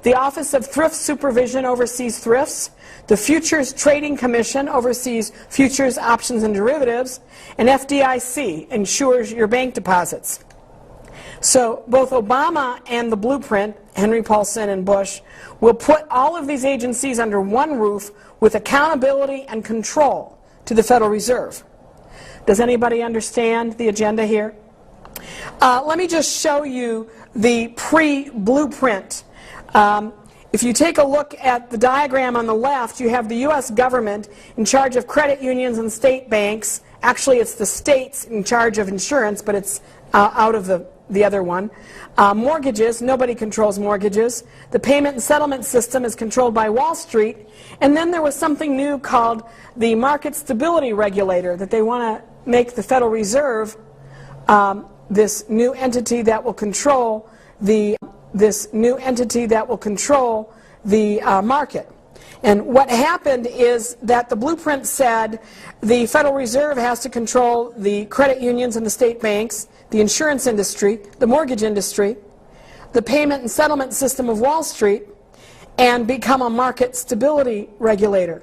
The Office of Thrift Supervision oversees thrifts. The Futures Trading Commission oversees futures, options, and derivatives. And FDIC ensures your bank deposits. So both Obama and the blueprint, Henry Paulson and Bush, will put all of these agencies under one roof with accountability and control to the Federal Reserve. Does anybody understand the agenda here? Let me just show you the pre-blueprint. If you take a look at the diagram on the left, you have the U.S. government in charge of credit unions and state banks. Actually, it's the states in charge of insurance, but it's out of the the other one. Mortgages, nobody controls mortgages. The payment and settlement system is controlled by Wall Street. And then there was something new called the Market Stability Regulator, that they want to make the Federal Reserve this new entity that will control the market. And what happened is that the blueprint said the Federal Reserve has to control the credit unions and the state banks, the insurance industry, the mortgage industry, the payment and settlement system of Wall Street, and become a market stability regulator.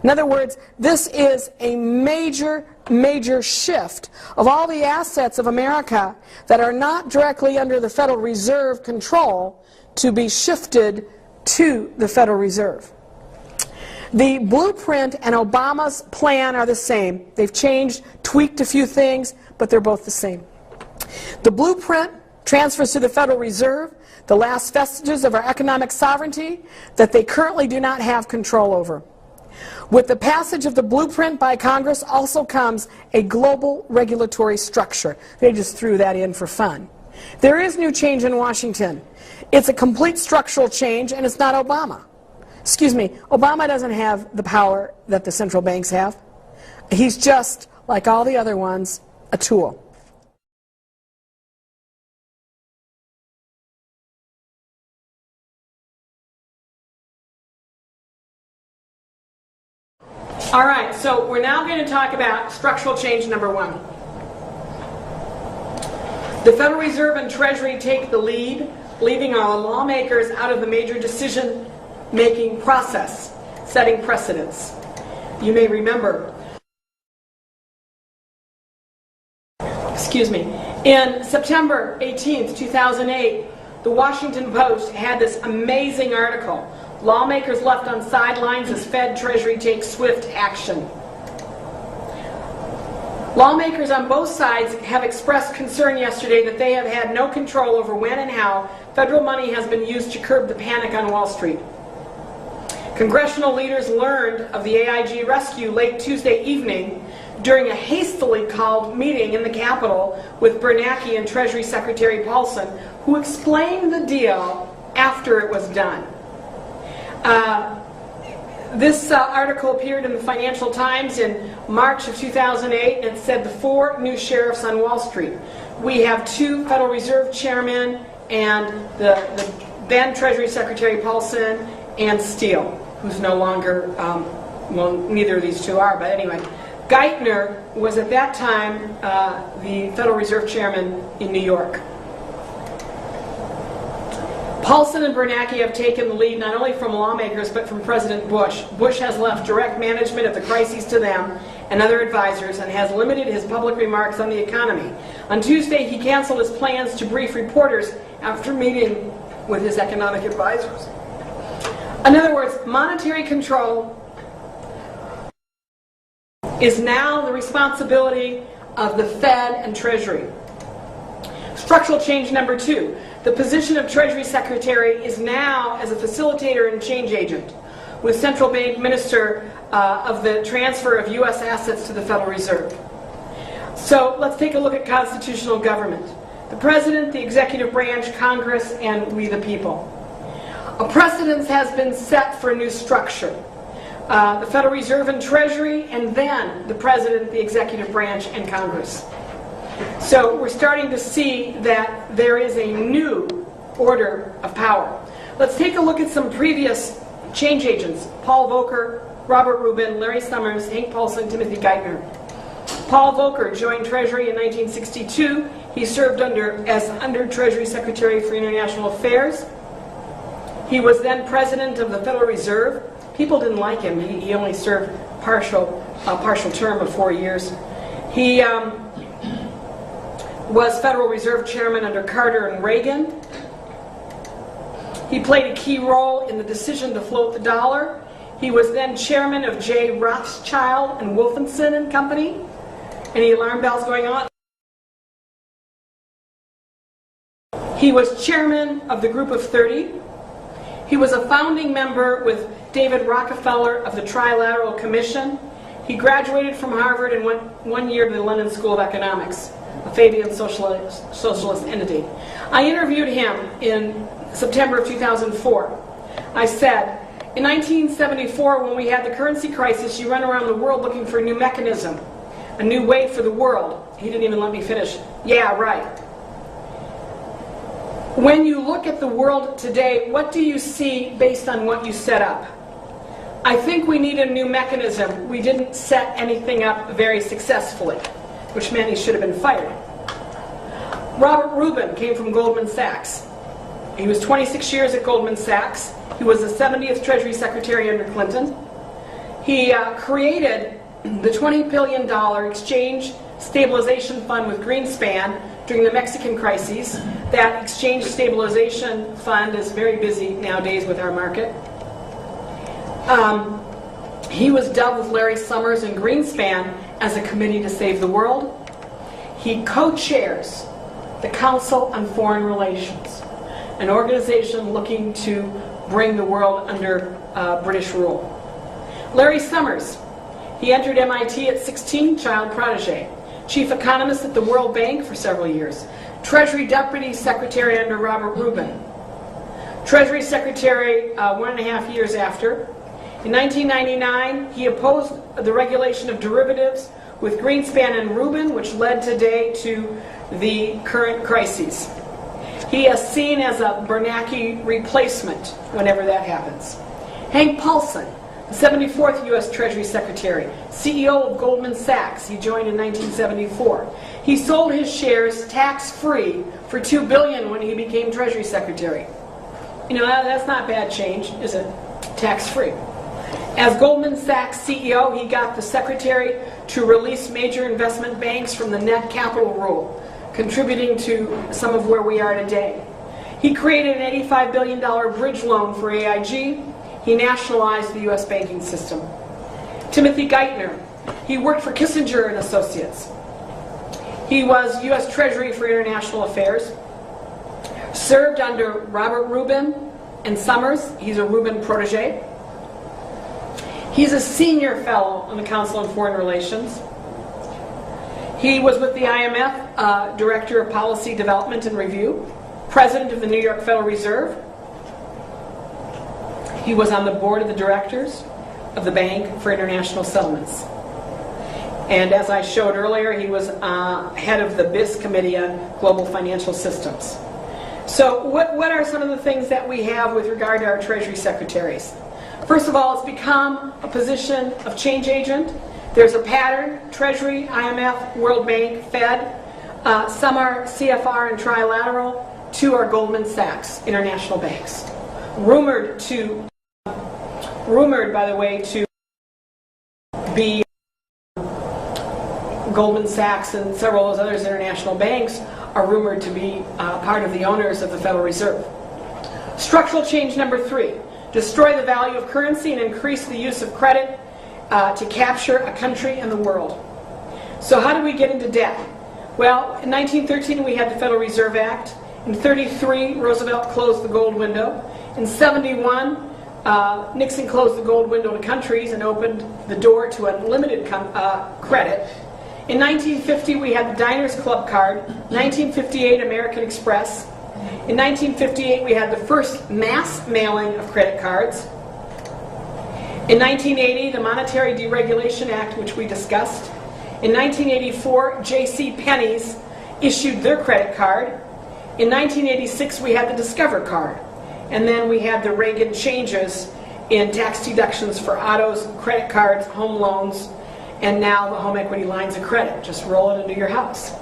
In other words, this is a major, major shift of all the assets of America that are not directly under the Federal Reserve control to be shifted to the Federal Reserve. The blueprint and Obama's plan are the same. They've changed, tweaked a few things, but they're both the same. The blueprint transfers to the Federal Reserve the last vestiges of our economic sovereignty that they currently do not have control over. With the passage of the blueprint by Congress also comes a global regulatory structure. They just threw that in for fun. There is new change in Washington. It's a complete structural change, and it's not Obama. Excuse me, Obama doesn't have the power that the central banks have. He's just, like all the other ones, a tool. All right, so we're now going to talk about structural change number one. The Federal Reserve and Treasury take the lead, leaving our lawmakers out of the major decision-making process, setting precedents. You may remember, in September 18th, 2008, the Washington Post had this amazing article, "Lawmakers Left on Sidelines as Fed Treasury Takes Swift Action." Lawmakers on both sides have expressed concern yesterday that they have had no control over when and how federal money has been used to curb the panic on Wall Street. Congressional leaders learned of the AIG rescue late Tuesday evening during a hastily called meeting in the Capitol with Bernanke and Treasury Secretary Paulson, who explained the deal after it was done. This article appeared in the Financial Times in March of 2008, and it said the 4 new sheriffs on Wall Street. We have 2 Federal Reserve chairmen and the then Treasury Secretary Paulson and Steele, who's no longer, well, neither of these two are, but anyway. Geithner was at that time the Federal Reserve chairman in New York. Paulson and Bernanke have taken the lead not only from lawmakers but from President Bush. Bush has left direct management of the crises to them and other advisors and has limited his public remarks on the economy. On Tuesday, he canceled his plans to brief reporters after meeting with his economic advisors. In other words, monetary control is now the responsibility of the Fed and Treasury. Structural change number 2. The position of Treasury Secretary is now as a facilitator and change agent, with central bank minister of the transfer of U.S. assets to the Federal Reserve. So let's take a look at constitutional government. The President, the executive branch, Congress, and we the people. A precedent has been set for a new structure. The Federal Reserve and Treasury, and then the President, the executive branch, and Congress. So we're starting to see that there is a new order of power. Let's take a look at some previous change agents: Paul Volcker, Robert Rubin, Larry Summers, Hank Paulson, Timothy Geithner. Paul Volcker joined Treasury in 1962. He served as Under Treasury Secretary for International Affairs. He was then President of the Federal Reserve. People didn't like him. He only served a partial term of 4 years. He was Federal Reserve Chairman under Carter and Reagan. He played a key role in the decision to float the dollar. He was then Chairman of J. Rothschild and Wolfenson and Company. Any alarm bells going on? He was Chairman of the Group of 30. He was a founding member with David Rockefeller of the Trilateral Commission. He graduated from Harvard and went 1 year to the London School of Economics. a Fabian socialist entity. I interviewed him in September of 2004. I said, in 1974, when we had the currency crisis, you run around the world looking for a new mechanism, a new way for the world. He didn't even let me finish. Yeah, right. When you look at the world today, what do you see based on what you set up? I think we need a new mechanism. We didn't set anything up very successfully, which meant he should have been fired. Robert Rubin came from Goldman Sachs. He was 26 years at Goldman Sachs. He was the 70th Treasury Secretary under Clinton. He created the $20 billion exchange stabilization fund with Greenspan during the Mexican crisis. That exchange stabilization fund is very busy nowadays with our market. He was dubbed with Larry Summers and Greenspan as a committee to save the world. He co-chairs the Council on Foreign Relations, an organization looking to bring the world under British rule. Larry Summers, he entered MIT at 16, child protege. Chief economist at the World Bank for several years. Treasury Deputy Secretary under Robert Rubin. Treasury Secretary 1.5 years after. In 1999, he opposed the regulation of derivatives with Greenspan and Rubin, which led today to the current crises. He is seen as a Bernanke replacement whenever that happens. Hank Paulson, the 74th U.S. Treasury Secretary, CEO of Goldman Sachs. He joined in 1974. He sold his shares tax-free for $2 billion when he became Treasury Secretary. You know, that's not bad change, is it? Tax-free. As Goldman Sachs CEO, he got the Secretary to release major investment banks from the net capital rule, contributing to some of where we are today. He created an $85 billion bridge loan for AIG. He nationalized the U.S. banking system. Timothy Geithner, he worked for Kissinger and Associates. He was U.S. Treasury for International Affairs, served under Robert Rubin and Summers. He's a Rubin protege. He's a senior fellow on the Council on Foreign Relations. He was with the IMF, Director of Policy Development and Review, President of the New York Federal Reserve. He was on the board of the directors of the Bank for International Settlements. And as I showed earlier, he was head of the BIS Committee on Global Financial Systems. So what are some of the things that we have with regard to our Treasury Secretaries? First of all, it's become a position of change agent. There's a pattern: Treasury, IMF, World Bank, Fed. Some are CFR and trilateral. 2 are Goldman Sachs, international banks. Rumored, by the way, to be Goldman Sachs and several of those others international banks are rumored to be part of the owners of the Federal Reserve. Structural change number 3. Destroy the value of currency and increase the use of credit to capture a country and the world. So how did we get into debt? Well, in 1913 we had the Federal Reserve Act. In 1933, Roosevelt closed the gold window. In 1971, Nixon closed the gold window to countries and opened the door to unlimited credit. In 1950, we had the Diners Club card. 1958, American Express. In 1958, we had the first mass mailing of credit cards. In 1980, the Monetary Deregulation Act, which we discussed. In 1984, J.C. Penney's issued their credit card. In 1986, we had the Discover card. And then we had the Reagan changes in tax deductions for autos, credit cards, home loans, and now the home equity lines of credit. Just roll it into your house.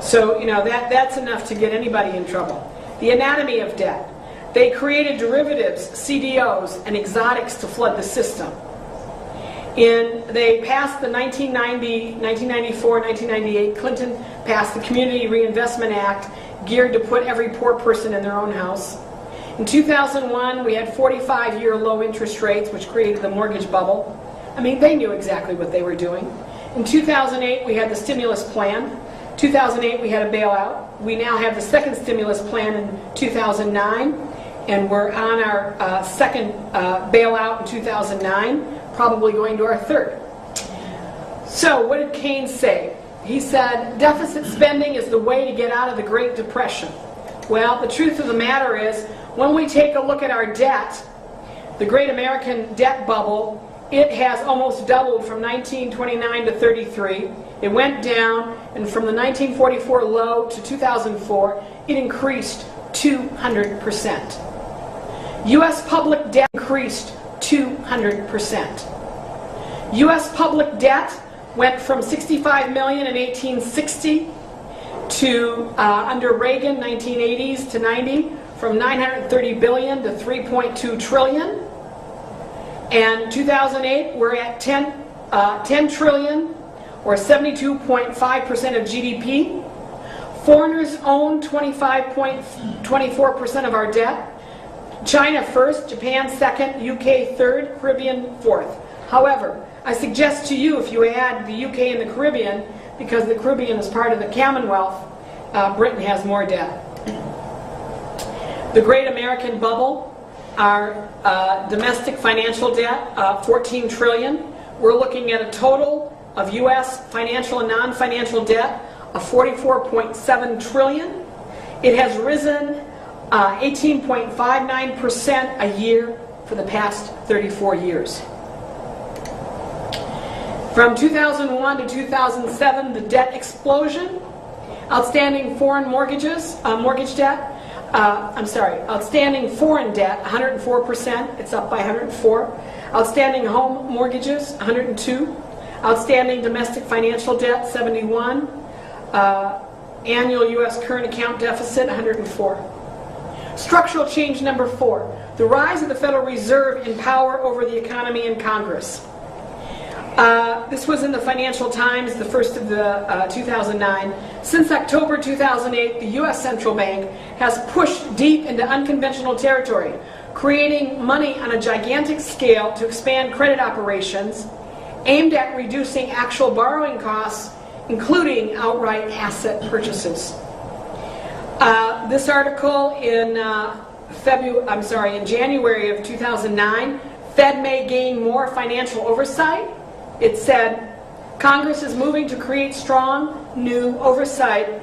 So, you know, that's enough to get anybody in trouble. The anatomy of debt. They created derivatives, CDOs, and exotics to flood the system. They passed the 1994, 1998, Clinton passed the Community Reinvestment Act, geared to put every poor person in their own house. In 2001, we had 45-year low interest rates, which created the mortgage bubble. I mean, they knew exactly what they were doing. In 2008, we had the stimulus plan. 2008, we had a bailout. We now have the second stimulus plan in 2009, and we're on our second bailout in 2009, probably going to our third. So what did Keynes say? He said, deficit spending is the way to get out of the Great Depression. Well, the truth of the matter is, when we take a look at our debt, the Great American Debt Bubble, it has almost doubled from 1929 to 33. It went down, and from the 1944 low to 2004, it increased 200%. U.S. public debt increased 200%. U.S. public debt went from $65 million in 1860 to, under Reagan, 1980s to 90, from $930 billion to $3.2 trillion. And 2008, we're at 10 trillion, or 72.5% of GDP. Foreigners own 25.24% of our debt. China first, Japan second, UK third, Caribbean fourth. However, I suggest to you, if you add the UK and the Caribbean, because the Caribbean is part of the Commonwealth, Britain has more debt. The Great American Bubble, our domestic financial debt, 14 trillion. We're looking at a total of U.S. financial and non-financial debt of 44.7 trillion. It has risen 18.59% a year for the past 34 years. From 2001 to 2007, the debt explosion, outstanding foreign mortgages, outstanding foreign debt, 104%, it's up by 104. Outstanding home mortgages, 102. Outstanding domestic financial debt, 71. Annual U.S. current account deficit, 104. Structural change number 4, the rise of the Federal Reserve in power over the economy and Congress. This was in the Financial Times, the first of the 2009. Since October 2008, the U.S. Central Bank has pushed deep into unconventional territory, creating money on a gigantic scale to expand credit operations, aimed at reducing actual borrowing costs, including outright asset purchases. This article in January of 2009, Fed may gain more financial oversight. It said, Congress is moving to create strong new oversight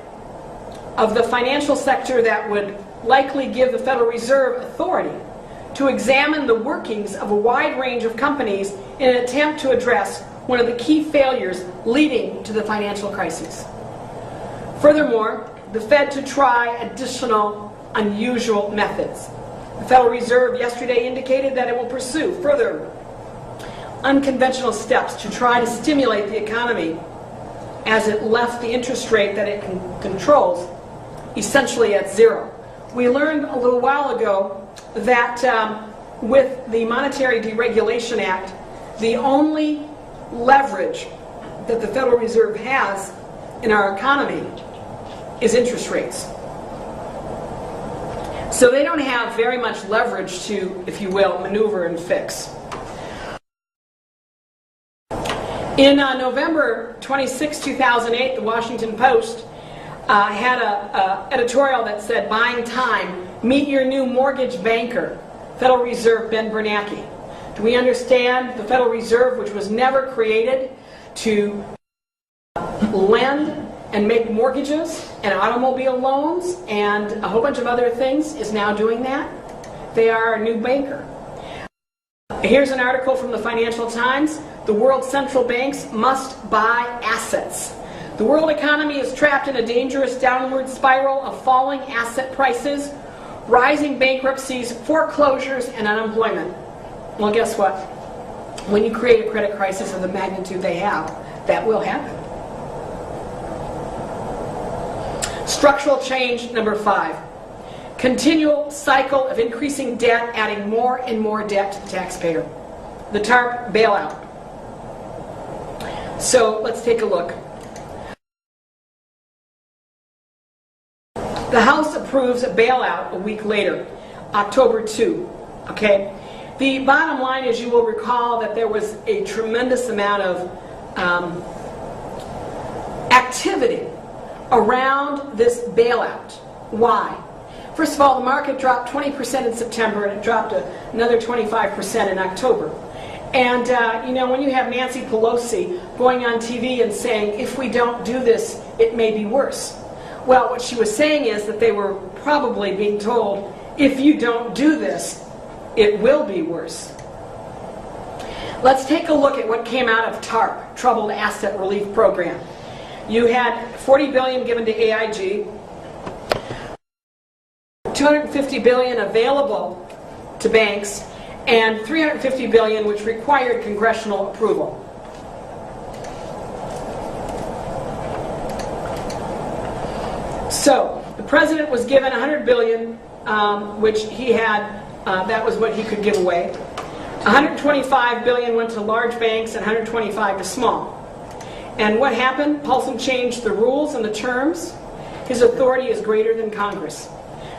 of the financial sector that would likely give the Federal Reserve authority to examine the workings of a wide range of companies in an attempt to address one of the key failures leading to the financial crisis. Furthermore, the Fed to try additional unusual methods. The Federal Reserve yesterday indicated that it will pursue further unconventional steps to try to stimulate the economy as it left the interest rate that it controls essentially at zero. We learned a little while ago that with the Monetary Deregulation Act, the only leverage that the Federal Reserve has in our economy is interest rates. So they don't have very much leverage to, if you will, maneuver and fix. In November 26, 2008, the Washington Post had an editorial that said, "Buying time, meet your new mortgage banker, Federal Reserve Ben Bernanke." Do we understand the Federal Reserve, which was never created to lend and make mortgages and automobile loans and a whole bunch of other things, is now doing that? They are a new banker. Here's an article from the Financial Times. The world's central banks must buy assets. The world economy is trapped in a dangerous downward spiral of falling asset prices, rising bankruptcies, foreclosures, and unemployment. Well, guess what? When you create a credit crisis of the magnitude they have, that will happen. Structural change number 5. Continual cycle of increasing debt, adding more and more debt to the taxpayer. The TARP bailout. So let's take a look. The House approves a bailout a week later, October 2. Okay? The bottom line is, you will recall that there was a tremendous amount of activity around this bailout. Why? First of all, the market dropped 20% in September, and it dropped another 25% in October. And you know, when you have Nancy Pelosi going on TV and saying, if we don't do this, it may be worse. Well, what she was saying is that they were probably being told, if you don't do this, it will be worse. Let's take a look at what came out of TARP, Troubled Asset Relief Program. You had $40 billion given to AIG, $250 billion available to banks, and $350 billion which required congressional approval. So the president was given $100 billion, which he had. That was what he could give away. $125 billion went to large banks and $125 to small. And what happened? Paulson changed the rules and the terms. His authority is greater than Congress.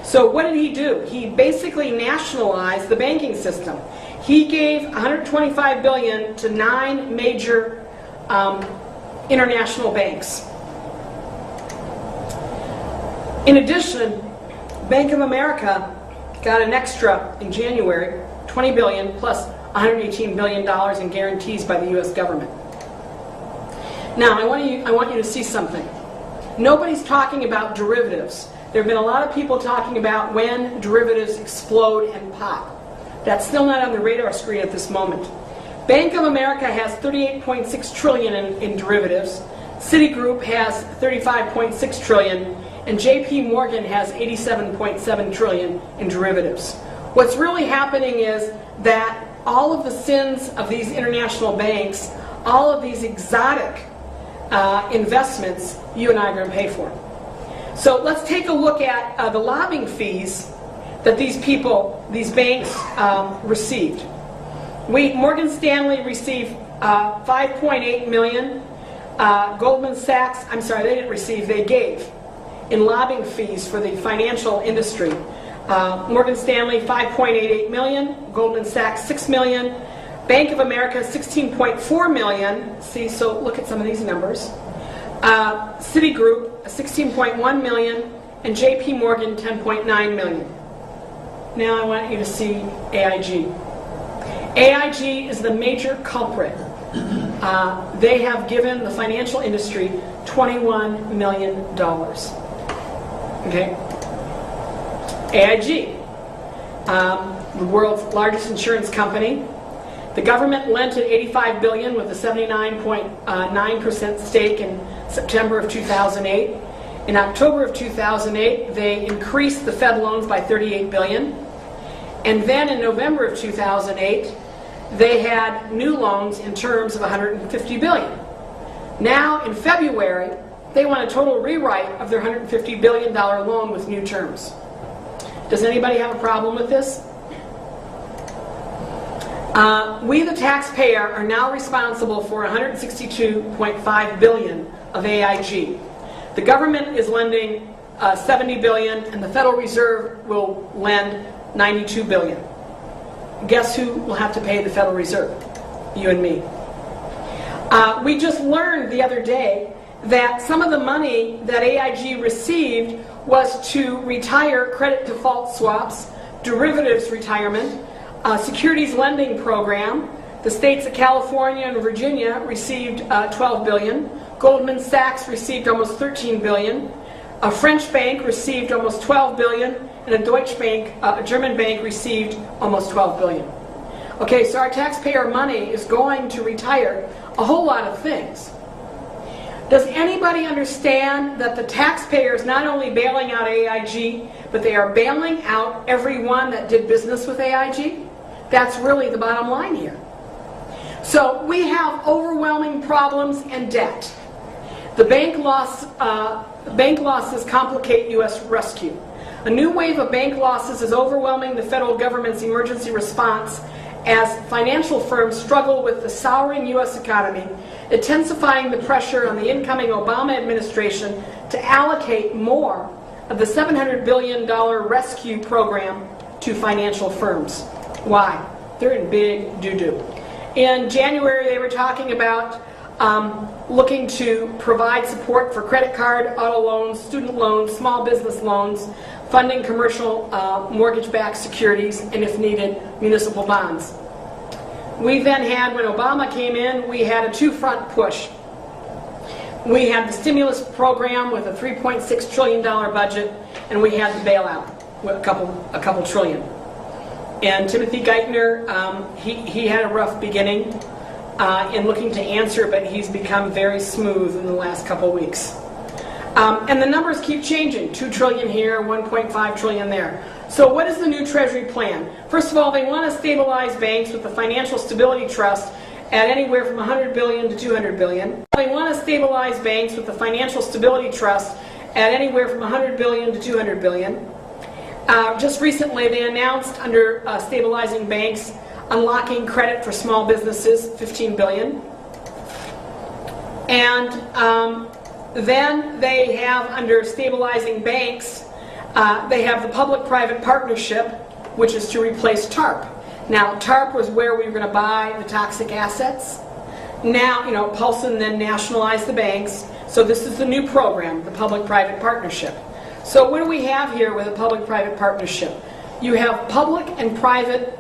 So what did he do? He basically nationalized the banking system. He gave $125 billion to 9 major international banks. In addition, Bank of America got an extra in January, $20 billion plus $118 billion in guarantees by the U.S. government. Now, I want you to see something. Nobody's talking about derivatives. There have been a lot of people talking about when derivatives explode and pop. That's still not on the radar screen at this moment. Bank of America has $38.6 trillion in derivatives. Citigroup has $35.6 trillion, and JP Morgan has $87.7 trillion in derivatives. What's really happening is that all of the sins of these international banks, all of these exotic investments, you and I are going to pay for. So let's take a look at the lobbying fees that these banks received. Morgan Stanley received $5.8 million. Goldman Sachs, they didn't receive, they gave in lobbying fees for the financial industry. Morgan Stanley, $5.88 million. Goldman Sachs, $6 million. Bank of America, $16.4 million. See, so look at some of these numbers. Citigroup, $16.1 million. And JP Morgan, $10.9 million. Now I want you to see AIG. AIG is the major culprit. They have given the financial industry $21 million. Okay? AIG, the world's largest insurance company. The government lent it $85 billion with a 79.9% stake in September of 2008. In October of 2008, they increased the Fed loans by $38 billion. And then in November of 2008, they had new loans in terms of $150 billion. Now, in February, they want a total rewrite of their $150 billion loan with new terms. Does anybody have a problem with this? We, the taxpayer, are now responsible for $162.5 billion of AIG. The government is lending $70 billion, and the Federal Reserve will lend $92 billion. Guess who will have to pay the Federal Reserve? You and me. We just learned the other day that some of the money that AIG received was to retire credit default swaps, derivatives retirement, securities lending program. The states of California and Virginia received $12 billion. Goldman Sachs received almost $13 billion. A French bank received almost $12 billion, and a Deutsche Bank, a German bank, received almost $12 billion. Okay, so our taxpayer money is going to retire a whole lot of things. Does anybody understand that the taxpayer is not only bailing out AIG, but they are bailing out everyone that did business with AIG? That's really the bottom line here. So we have overwhelming problems and debt. The bank losses complicate U.S. rescue. A new wave of bank losses is overwhelming the federal government's emergency response as financial firms struggle with the souring U.S. economy, intensifying the pressure on the incoming Obama administration to allocate more of the $700 billion rescue program to financial firms. Why? They're in big doo-doo. In January, they were talking about looking to provide support for credit card, auto loans, student loans, small business loans, funding commercial mortgage-backed securities, and if needed, municipal bonds. We then had, when Obama came in, we had a two-front push. We had the stimulus program with a $3.6 trillion budget, and we had the bailout with a couple trillion. And Timothy Geithner, he had a rough beginning in looking to answer, but he's become very smooth in the last couple weeks. And the numbers keep changing. 2 trillion here, 1.5 trillion there. So what is the new Treasury plan? First of all, they want to stabilize banks with the Financial Stability Trust at anywhere from 100 billion to 200 billion. They want to stabilize banks with the Financial Stability Trust at anywhere from 100 billion to 200 billion. Just recently, they announced under stabilizing banks, unlocking credit for small businesses, 15 billion. And then they have, under stabilizing banks, they have the public-private partnership, which is to replace TARP. Now, TARP was where we were going to buy the toxic assets. Now, Paulson then nationalized the banks. So this is the new program, the public-private partnership. So what do we have here with a public-private partnership? You have public and private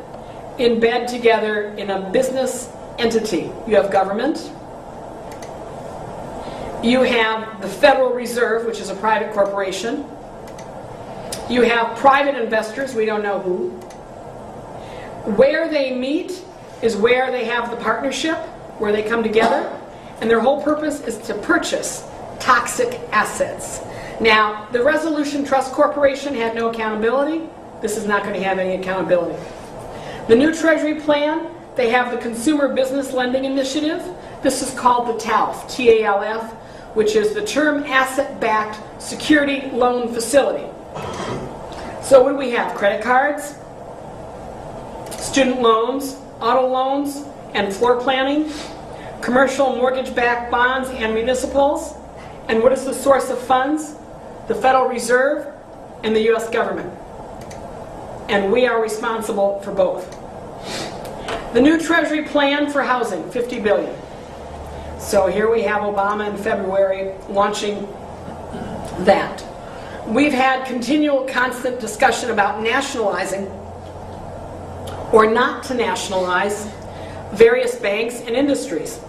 in bed together in a business entity. You have government. You have the Federal Reserve, which is a private corporation. You have private investors, we don't know who. Where they meet is where they have the partnership, where they come together, and their whole purpose is to purchase toxic assets. Now, the Resolution Trust Corporation had no accountability. This is not going to have any accountability. The new Treasury plan, they have the Consumer Business Lending Initiative. This is called the TALF, T-A-L-F, which is the Term Asset-Backed Security Loan Facility. So what do we have? Credit cards, student loans, auto loans, and floor planning, commercial mortgage-backed bonds and municipals. And what is the source of funds? The Federal Reserve and the U.S. government. And we are responsible for both. The new Treasury plan for housing, $50 billion. So here we have Obama in February launching that. We've had continual, constant discussion about nationalizing or not to nationalize various banks and industries.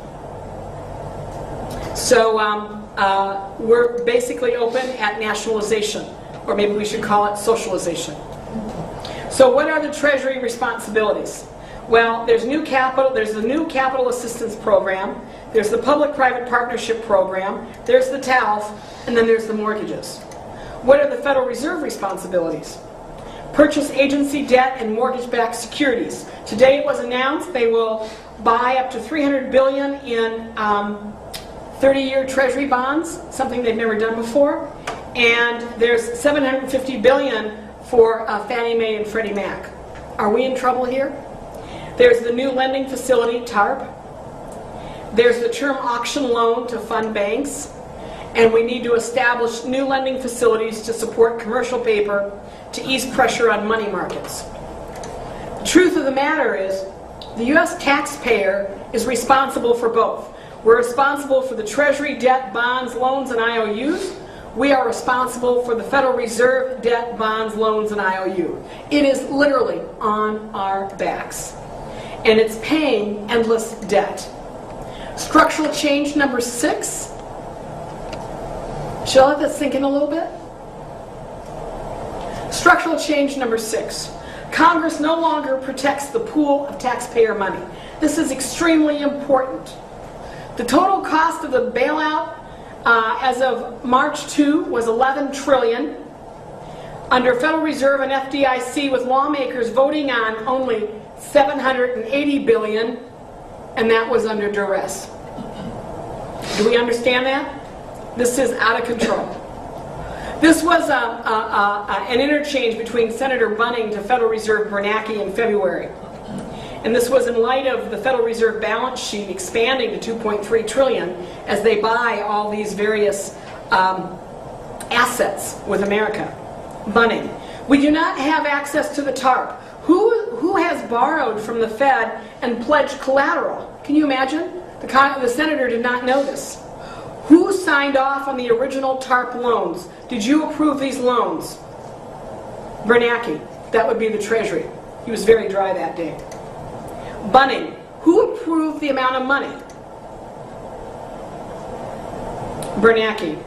So we're basically open at nationalization, or maybe we should call it socialization. So what are the Treasury responsibilities? Well, there's the new capital assistance program, there's the public-private partnership program, there's the TALF, and then there's the mortgages. What are the Federal Reserve responsibilities? Purchase agency debt and mortgage-backed securities. Today it was announced they will buy up to $300 billion in 30-year Treasury bonds, something they've never done before, and there's $750 billion for Fannie Mae and Freddie Mac. Are we in trouble here? There's the new lending facility, TARP. There's the term auction loan to fund banks. And we need to establish new lending facilities to support commercial paper to ease pressure on money markets. The truth of the matter is, the U.S. taxpayer is responsible for both. We're responsible for the Treasury debt, bonds, loans, and IOUs. We are responsible for the Federal Reserve debt, bonds, loans, and IOU. It is literally on our backs. And it's paying endless debt. Structural change number 6. Shall I let that sink in a little bit? Structural change number 6. Congress no longer protects the pool of taxpayer money. This is extremely important. The total cost of the bailout as of March 2 was $11 trillion. Under Federal Reserve and FDIC, with lawmakers voting on only $780 billion, and that was under duress. Do we understand that? This is out of control. This was an interchange between Senator Bunning to Federal Reserve Bernanke in February. And this was in light of the Federal Reserve balance sheet expanding to $2.3 trillion as they buy all these various assets with America. Bunning. We do not have access to the TARP. Who has borrowed from the Fed and pledged collateral? Can you imagine? The senator did not know this. Who signed off on the original TARP loans? Did you approve these loans? Bernanke. That would be the Treasury. He was very dry that day. Bunning. approved the amount of money? Bernanke,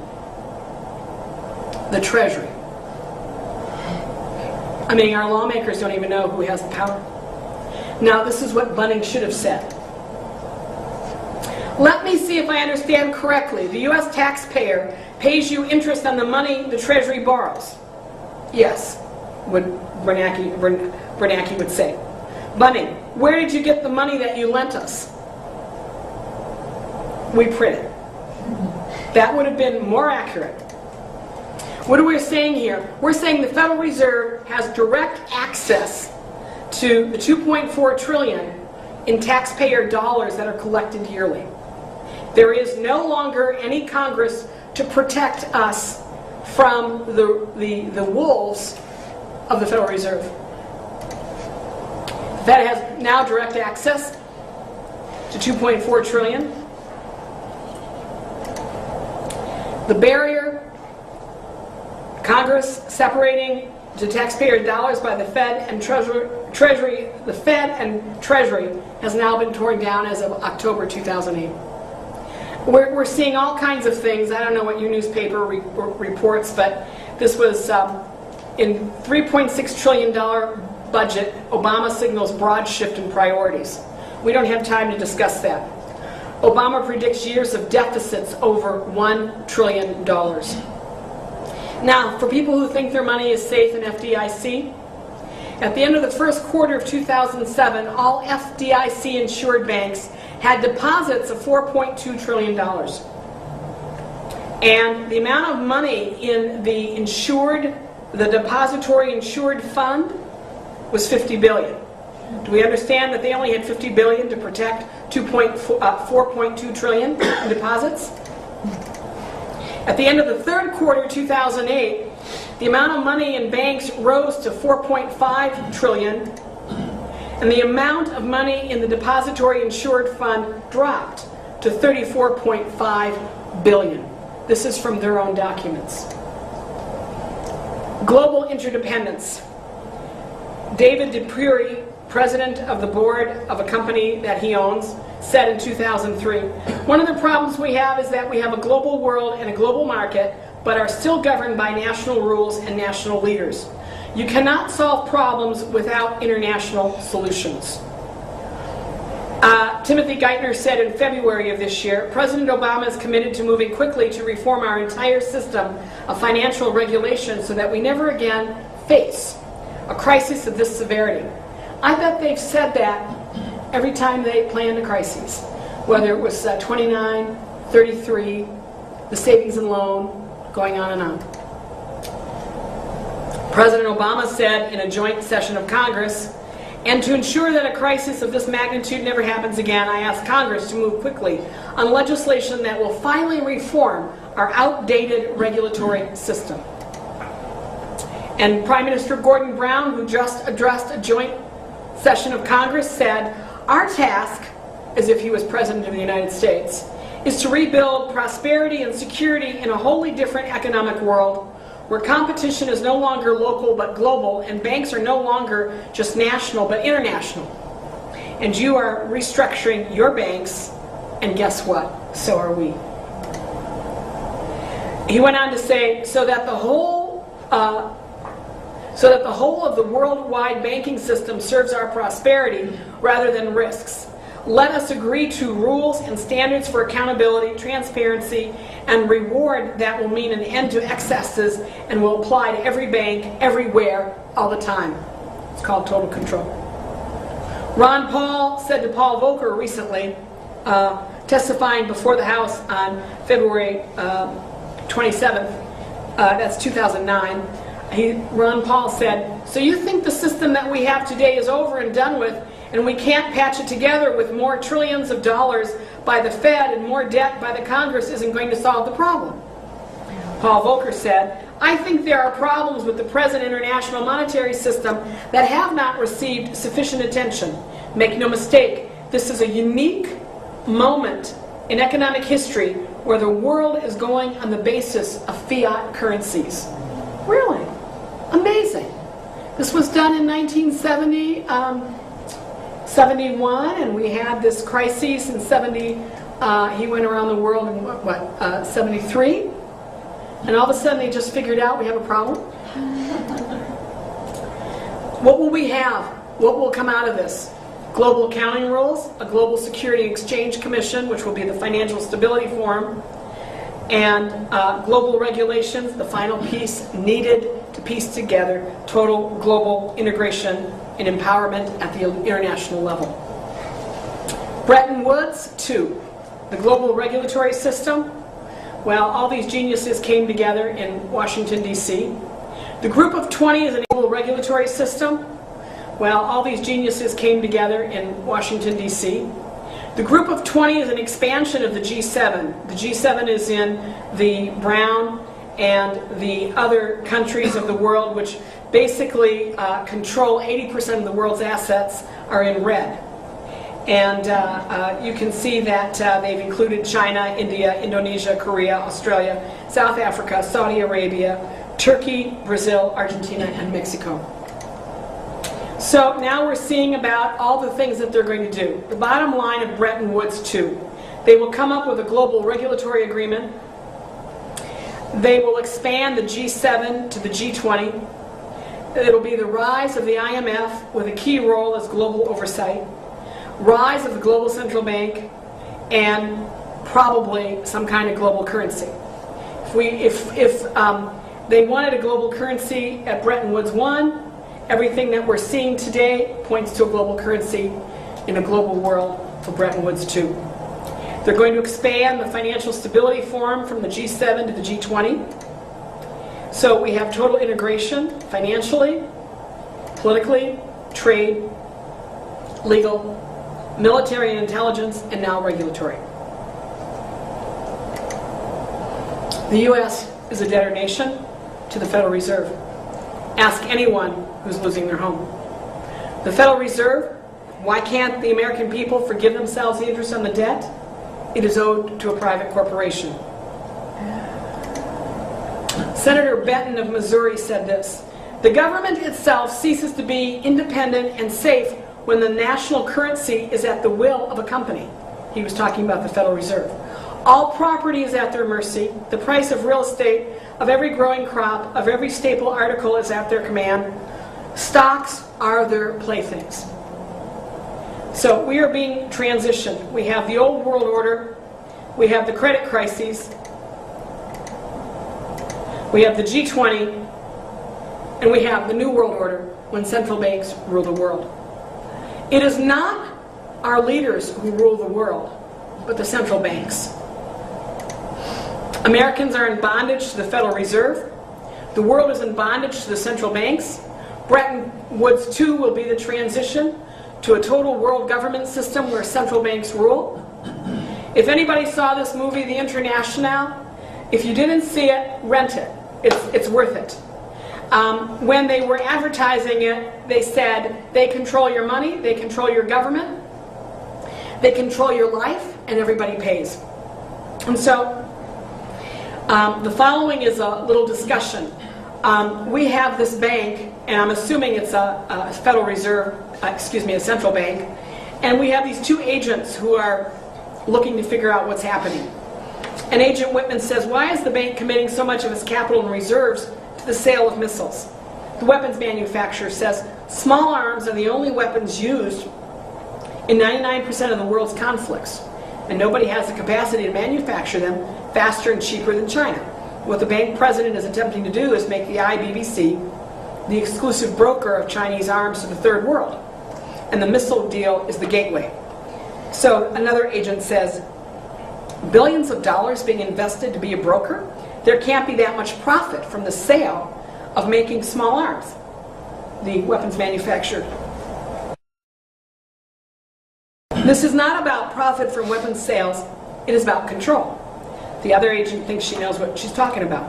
the Treasury. I mean, our lawmakers don't even know who has the power. Now, this is what Bunning should have said. Let me see if I understand correctly. The U.S. taxpayer pays you interest on the money the Treasury borrows. Yes, would Bernanke would say. Bunning, where did you get the money that you lent us? We printed. That would have been more accurate. What are we saying here? We're saying the Federal Reserve has direct access to the $2.4 trillion in taxpayer dollars that are collected yearly. There is no longer any Congress to protect us from the wolves of the Federal Reserve. The Fed has now direct access to $2.4 trillion. The barrier, Congress separating the taxpayer dollars by the Fed and Treasury, the Fed and Treasury has now been torn down as of October 2008. We're seeing all kinds of things. I don't know what your newspaper reports, but this was in $3.6 trillion budget, Obama signals broad shift in priorities. We don't have time to discuss that. Obama predicts years of deficits over $1 trillion. Now, for people who think their money is safe in FDIC, at the end of the first quarter of 2007, all FDIC-insured banks had deposits of $4.2 trillion. And the amount of money in the depository insured fund was $50 billion. Do we understand that they only had $50 billion to protect $4.2 trillion in deposits? At the end of the third quarter 2008, the amount of money in banks rose to $4.5 trillion, and the amount of money in the depository insured fund dropped to $34.5 billion. This is from their own documents. Global interdependence. David Dupuy, president of the board of a company that he owns, said in 2003, one of the problems we have is that we have a global world and a global market, but are still governed by national rules and national leaders. You cannot solve problems without international solutions. Timothy Geithner said in February of this year, President Obama is committed to moving quickly to reform our entire system of financial regulation so that we never again face a crisis of this severity. I bet they've said that every time they planned a crisis, whether it was 29, 33, the savings and loan, going on and on. President Obama said in a joint session of Congress, and to ensure that a crisis of this magnitude never happens again, I ask Congress to move quickly on legislation that will finally reform our outdated regulatory system. And Prime Minister Gordon Brown, who just addressed a joint session of Congress, said, our task, as if he was President of the United States, is to rebuild prosperity and security in a wholly different economic world where competition is no longer local but global and banks are no longer just national but international. And you are restructuring your banks, and guess what? So are we. He went on to say, so that the whole of the worldwide banking system serves our prosperity rather than risks. Let us agree to rules and standards for accountability, transparency, and reward that will mean an end to excesses and will apply to every bank, everywhere, all the time. It's called total control. Ron Paul said to Paul Volcker recently, testifying before the House on February 27th, that's 2009, Ron Paul said, so you think the system that we have today is over and done with, and we can't patch it together with more trillions of dollars by the Fed and more debt by the Congress isn't going to solve the problem? Paul Volcker said, I think there are problems with the present international monetary system that have not received sufficient attention. Make no mistake, this is a unique moment in economic history where the world is going on the basis of fiat currencies. Really? Amazing. This was done in 1977, 71, and we had this crisis in 70. He went around the world in what 73, and all of a sudden they just figured out we have a problem. What will we have? What will come out of this? Global accounting rules, a global security and exchange commission, which will be the financial stability forum, and global regulations, the final piece needed to piece together total global integration and empowerment at the international level. Bretton Woods, 2. The global regulatory system. Well, all these geniuses came together in Washington, D.C. The Group of 20 is a global regulatory system. Well, all these geniuses came together in Washington, D.C. The Group of 20 is an expansion of the G7. The G7 is in the brown, and the other countries of the world, which basically control 80% of the world's assets, are in red. And you can see that they've included China, India, Indonesia, Korea, Australia, South Africa, Saudi Arabia, Turkey, Brazil, Argentina, and Mexico. So now we're seeing about all the things that they're going to do. The bottom line of Bretton Woods 2. They will come up with a global regulatory agreement. They will expand the G7 to the G20. It'll be the rise of the IMF with a key role as global oversight, rise of the global central bank, and probably some kind of global currency. If they wanted a global currency at Bretton Woods 1, everything that we're seeing today points to a global currency in a global world for Bretton Woods 2. They're going to expand the Financial Stability Forum from the G7 to the G20. So we have total integration financially, politically, trade, legal, military and intelligence, and now regulatory. The U.S. is a debtor nation to the Federal Reserve. Ask anyone who's losing their home. The Federal Reserve, why can't the American people forgive themselves the interest on the debt? It is owed to a private corporation. Senator Benton of Missouri said this: "The government itself ceases to be independent and safe when the national currency is at the will of a company." He was talking about the Federal Reserve. "All property is at their mercy. The price of real estate, of every growing crop, of every staple article is at their command. Stocks are their playthings." So we are being transitioned. We have the old world order, we have the credit crises, we have the G20, and we have the new world order when central banks rule the world. It is not our leaders who rule the world, but the central banks. Americans are in bondage to the Federal Reserve. The world is in bondage to the central banks. Bretton Woods 2 will be the transition to a total world government system where central banks rule. If anybody saw this movie, The International, if you didn't see it, rent it. It's worth it. When they were advertising it, they said, they control your money, they control your government, they control your life, and everybody pays. And so, the following is a little discussion. We have this bank, and I'm assuming it's a Federal Reserve, a central bank, and we have these two agents who are looking to figure out what's happening. And Agent Whitman says, "Why is the bank committing so much of its capital and reserves to the sale of missiles?" The weapons manufacturer says, "Small arms are the only weapons used in 99% of the world's conflicts, and nobody has the capacity to manufacture them faster and cheaper than China. What the bank president is attempting to do is make the IBBC the exclusive broker of Chinese arms to the third world, and the missile deal is the gateway." So another agent says, "Billions of dollars being invested to be a broker? There can't be that much profit from the sale of making small arms." The weapons manufacturer. "This is not about profit from weapons sales, it is about control." The other agent thinks she knows what she's talking about.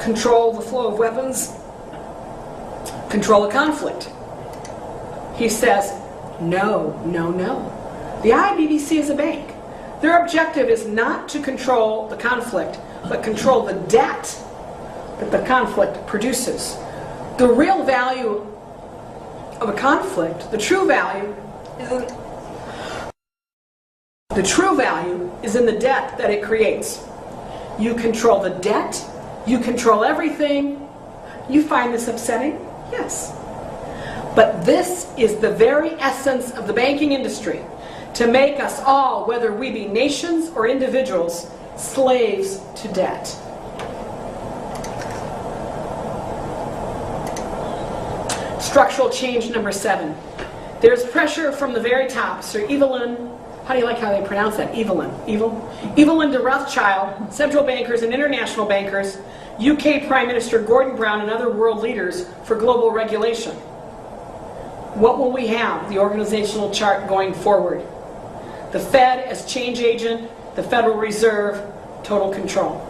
Control the flow of weapons, control a conflict. He says, no, no, no. The IBBC is a bank. Their objective is not to control the conflict, but control the debt that the conflict produces. The real value of a conflict, the true value, is in the true value is in the debt that it creates. You control the debt, you control everything. You find this upsetting? Yes. But this is the very essence of the banking industry, to make us all, whether we be nations or individuals, slaves to debt. Structural change number 7. There's pressure from the very top. Sir Evelyn, how do you like how they pronounce that? Evelyn. Evelyn de Rothschild, central bankers and international bankers, UK Prime Minister Gordon Brown, and other world leaders for global regulation. What will we have? The organizational chart going forward. The Fed as change agent, the Federal Reserve, total control.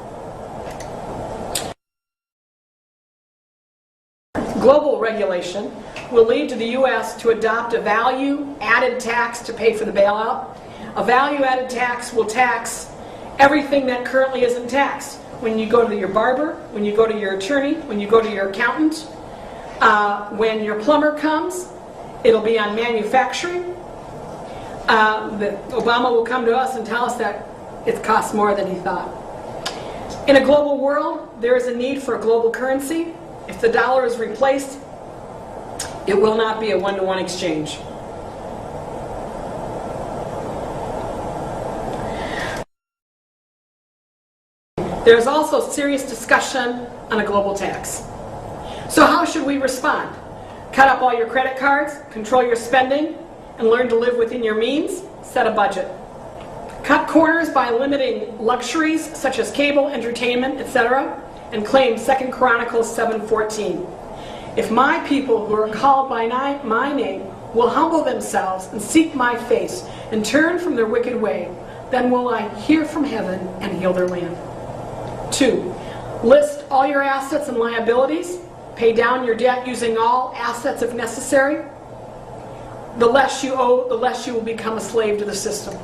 Global regulation will lead to the U.S. to adopt a value-added tax to pay for the bailout. A value-added tax will tax everything that currently isn't taxed. When you go to your barber, when you go to your attorney, when you go to your accountant, when your plumber comes, it'll be on manufacturing. Obama will come to us and tell us that it costs more than he thought. In a global world, there is a need for a global currency. If the dollar is replaced, it will not be a one-to-one exchange. There's also serious discussion on a global tax. So how should we respond? Cut up all your credit cards, control your spending, and learn to live within your means? Set a budget. Cut corners by limiting luxuries such as cable, entertainment, etc., and claim 2 Chronicles 7:14. If my people who are called by my name will humble themselves and seek my face and turn from their wicked way, then will I hear from heaven and heal their land. 2. List all your assets and liabilities. Pay down your debt using all assets if necessary. The less you owe, the less you will become a slave to the system.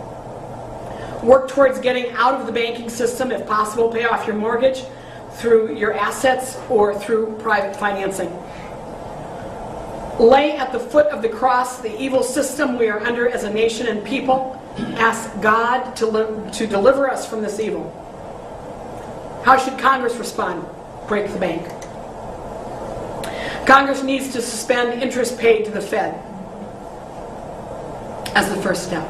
Work towards getting out of the banking system if possible. Pay off your mortgage through your assets or through private financing. Lay at the foot of the cross the evil system we are under as a nation and people. Ask God to deliver us from this evil. How should Congress respond? Break the bank. Congress needs to suspend interest paid to the Fed as the first step.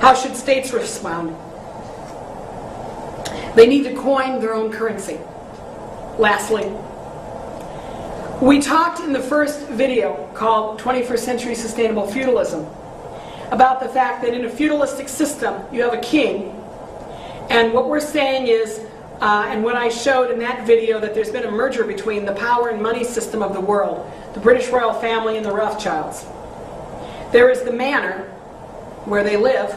How should states respond? They need to coin their own currency. Lastly, we talked in the first video called 21st Century Sustainable Feudalism about the fact that in a feudalistic system you have a king, and what we're saying is, and what I showed in that video, that there's been a merger between the power and money system of the world, the British royal family and the Rothschilds. There is the manor where they live,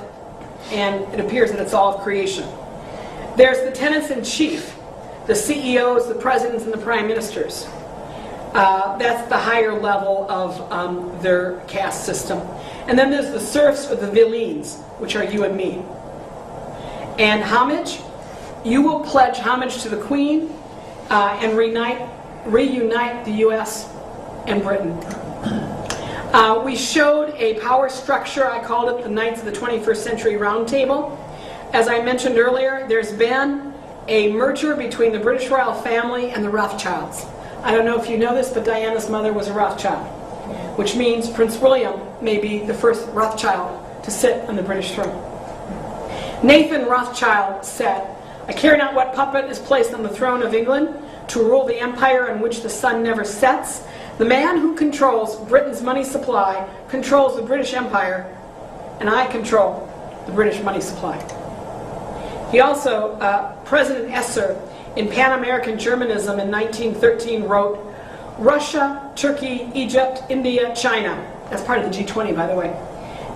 and it appears that it's all of creation. There's the tenants-in-chief, the CEOs, the presidents, and the prime ministers. That's the higher level of their caste system. And then there's the serfs or the villeins, which are you and me. And homage, you will pledge homage to the Queen and reunite the U.S. and Britain. We showed a power structure. I called it the Knights of the 21st Century Round Table. As I mentioned earlier, there's been a merger between the British royal family and the Rothschilds. I don't know if you know this, but Diana's mother was a Rothschild, which means Prince William may be the first Rothschild to sit on the British throne. Nathan Rothschild said, "I care not what puppet is placed on the throne of England to rule the empire in which the sun never sets. The man who controls Britain's money supply controls the British Empire, and I control the British money supply." He also, President Esser, in Pan-American Germanism in 1913 wrote, "Russia, Turkey, Egypt, India, China," that's part of the G20 by the way,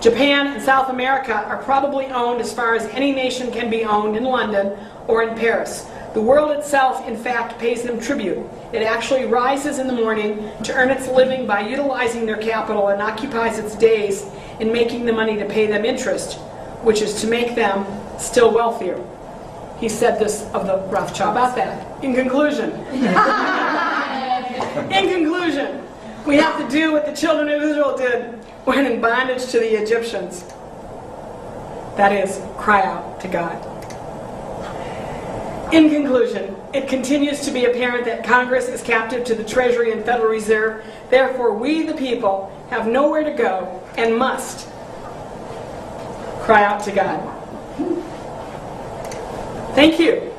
"Japan and South America are probably owned as far as any nation can be owned in London or in Paris. The world itself, in fact, pays them tribute. It actually rises in the morning to earn its living by utilizing their capital and occupies its days in making the money to pay them interest, which is to make them still wealthier." He said this of the Rothschild. About that. In conclusion, We have to do what the children of Israel did when in bondage to the Egyptians. That is, cry out to God. In conclusion, it continues to be apparent that Congress is captive to the Treasury and Federal Reserve. Therefore, we, the people, have nowhere to go and must cry out to God. Thank you.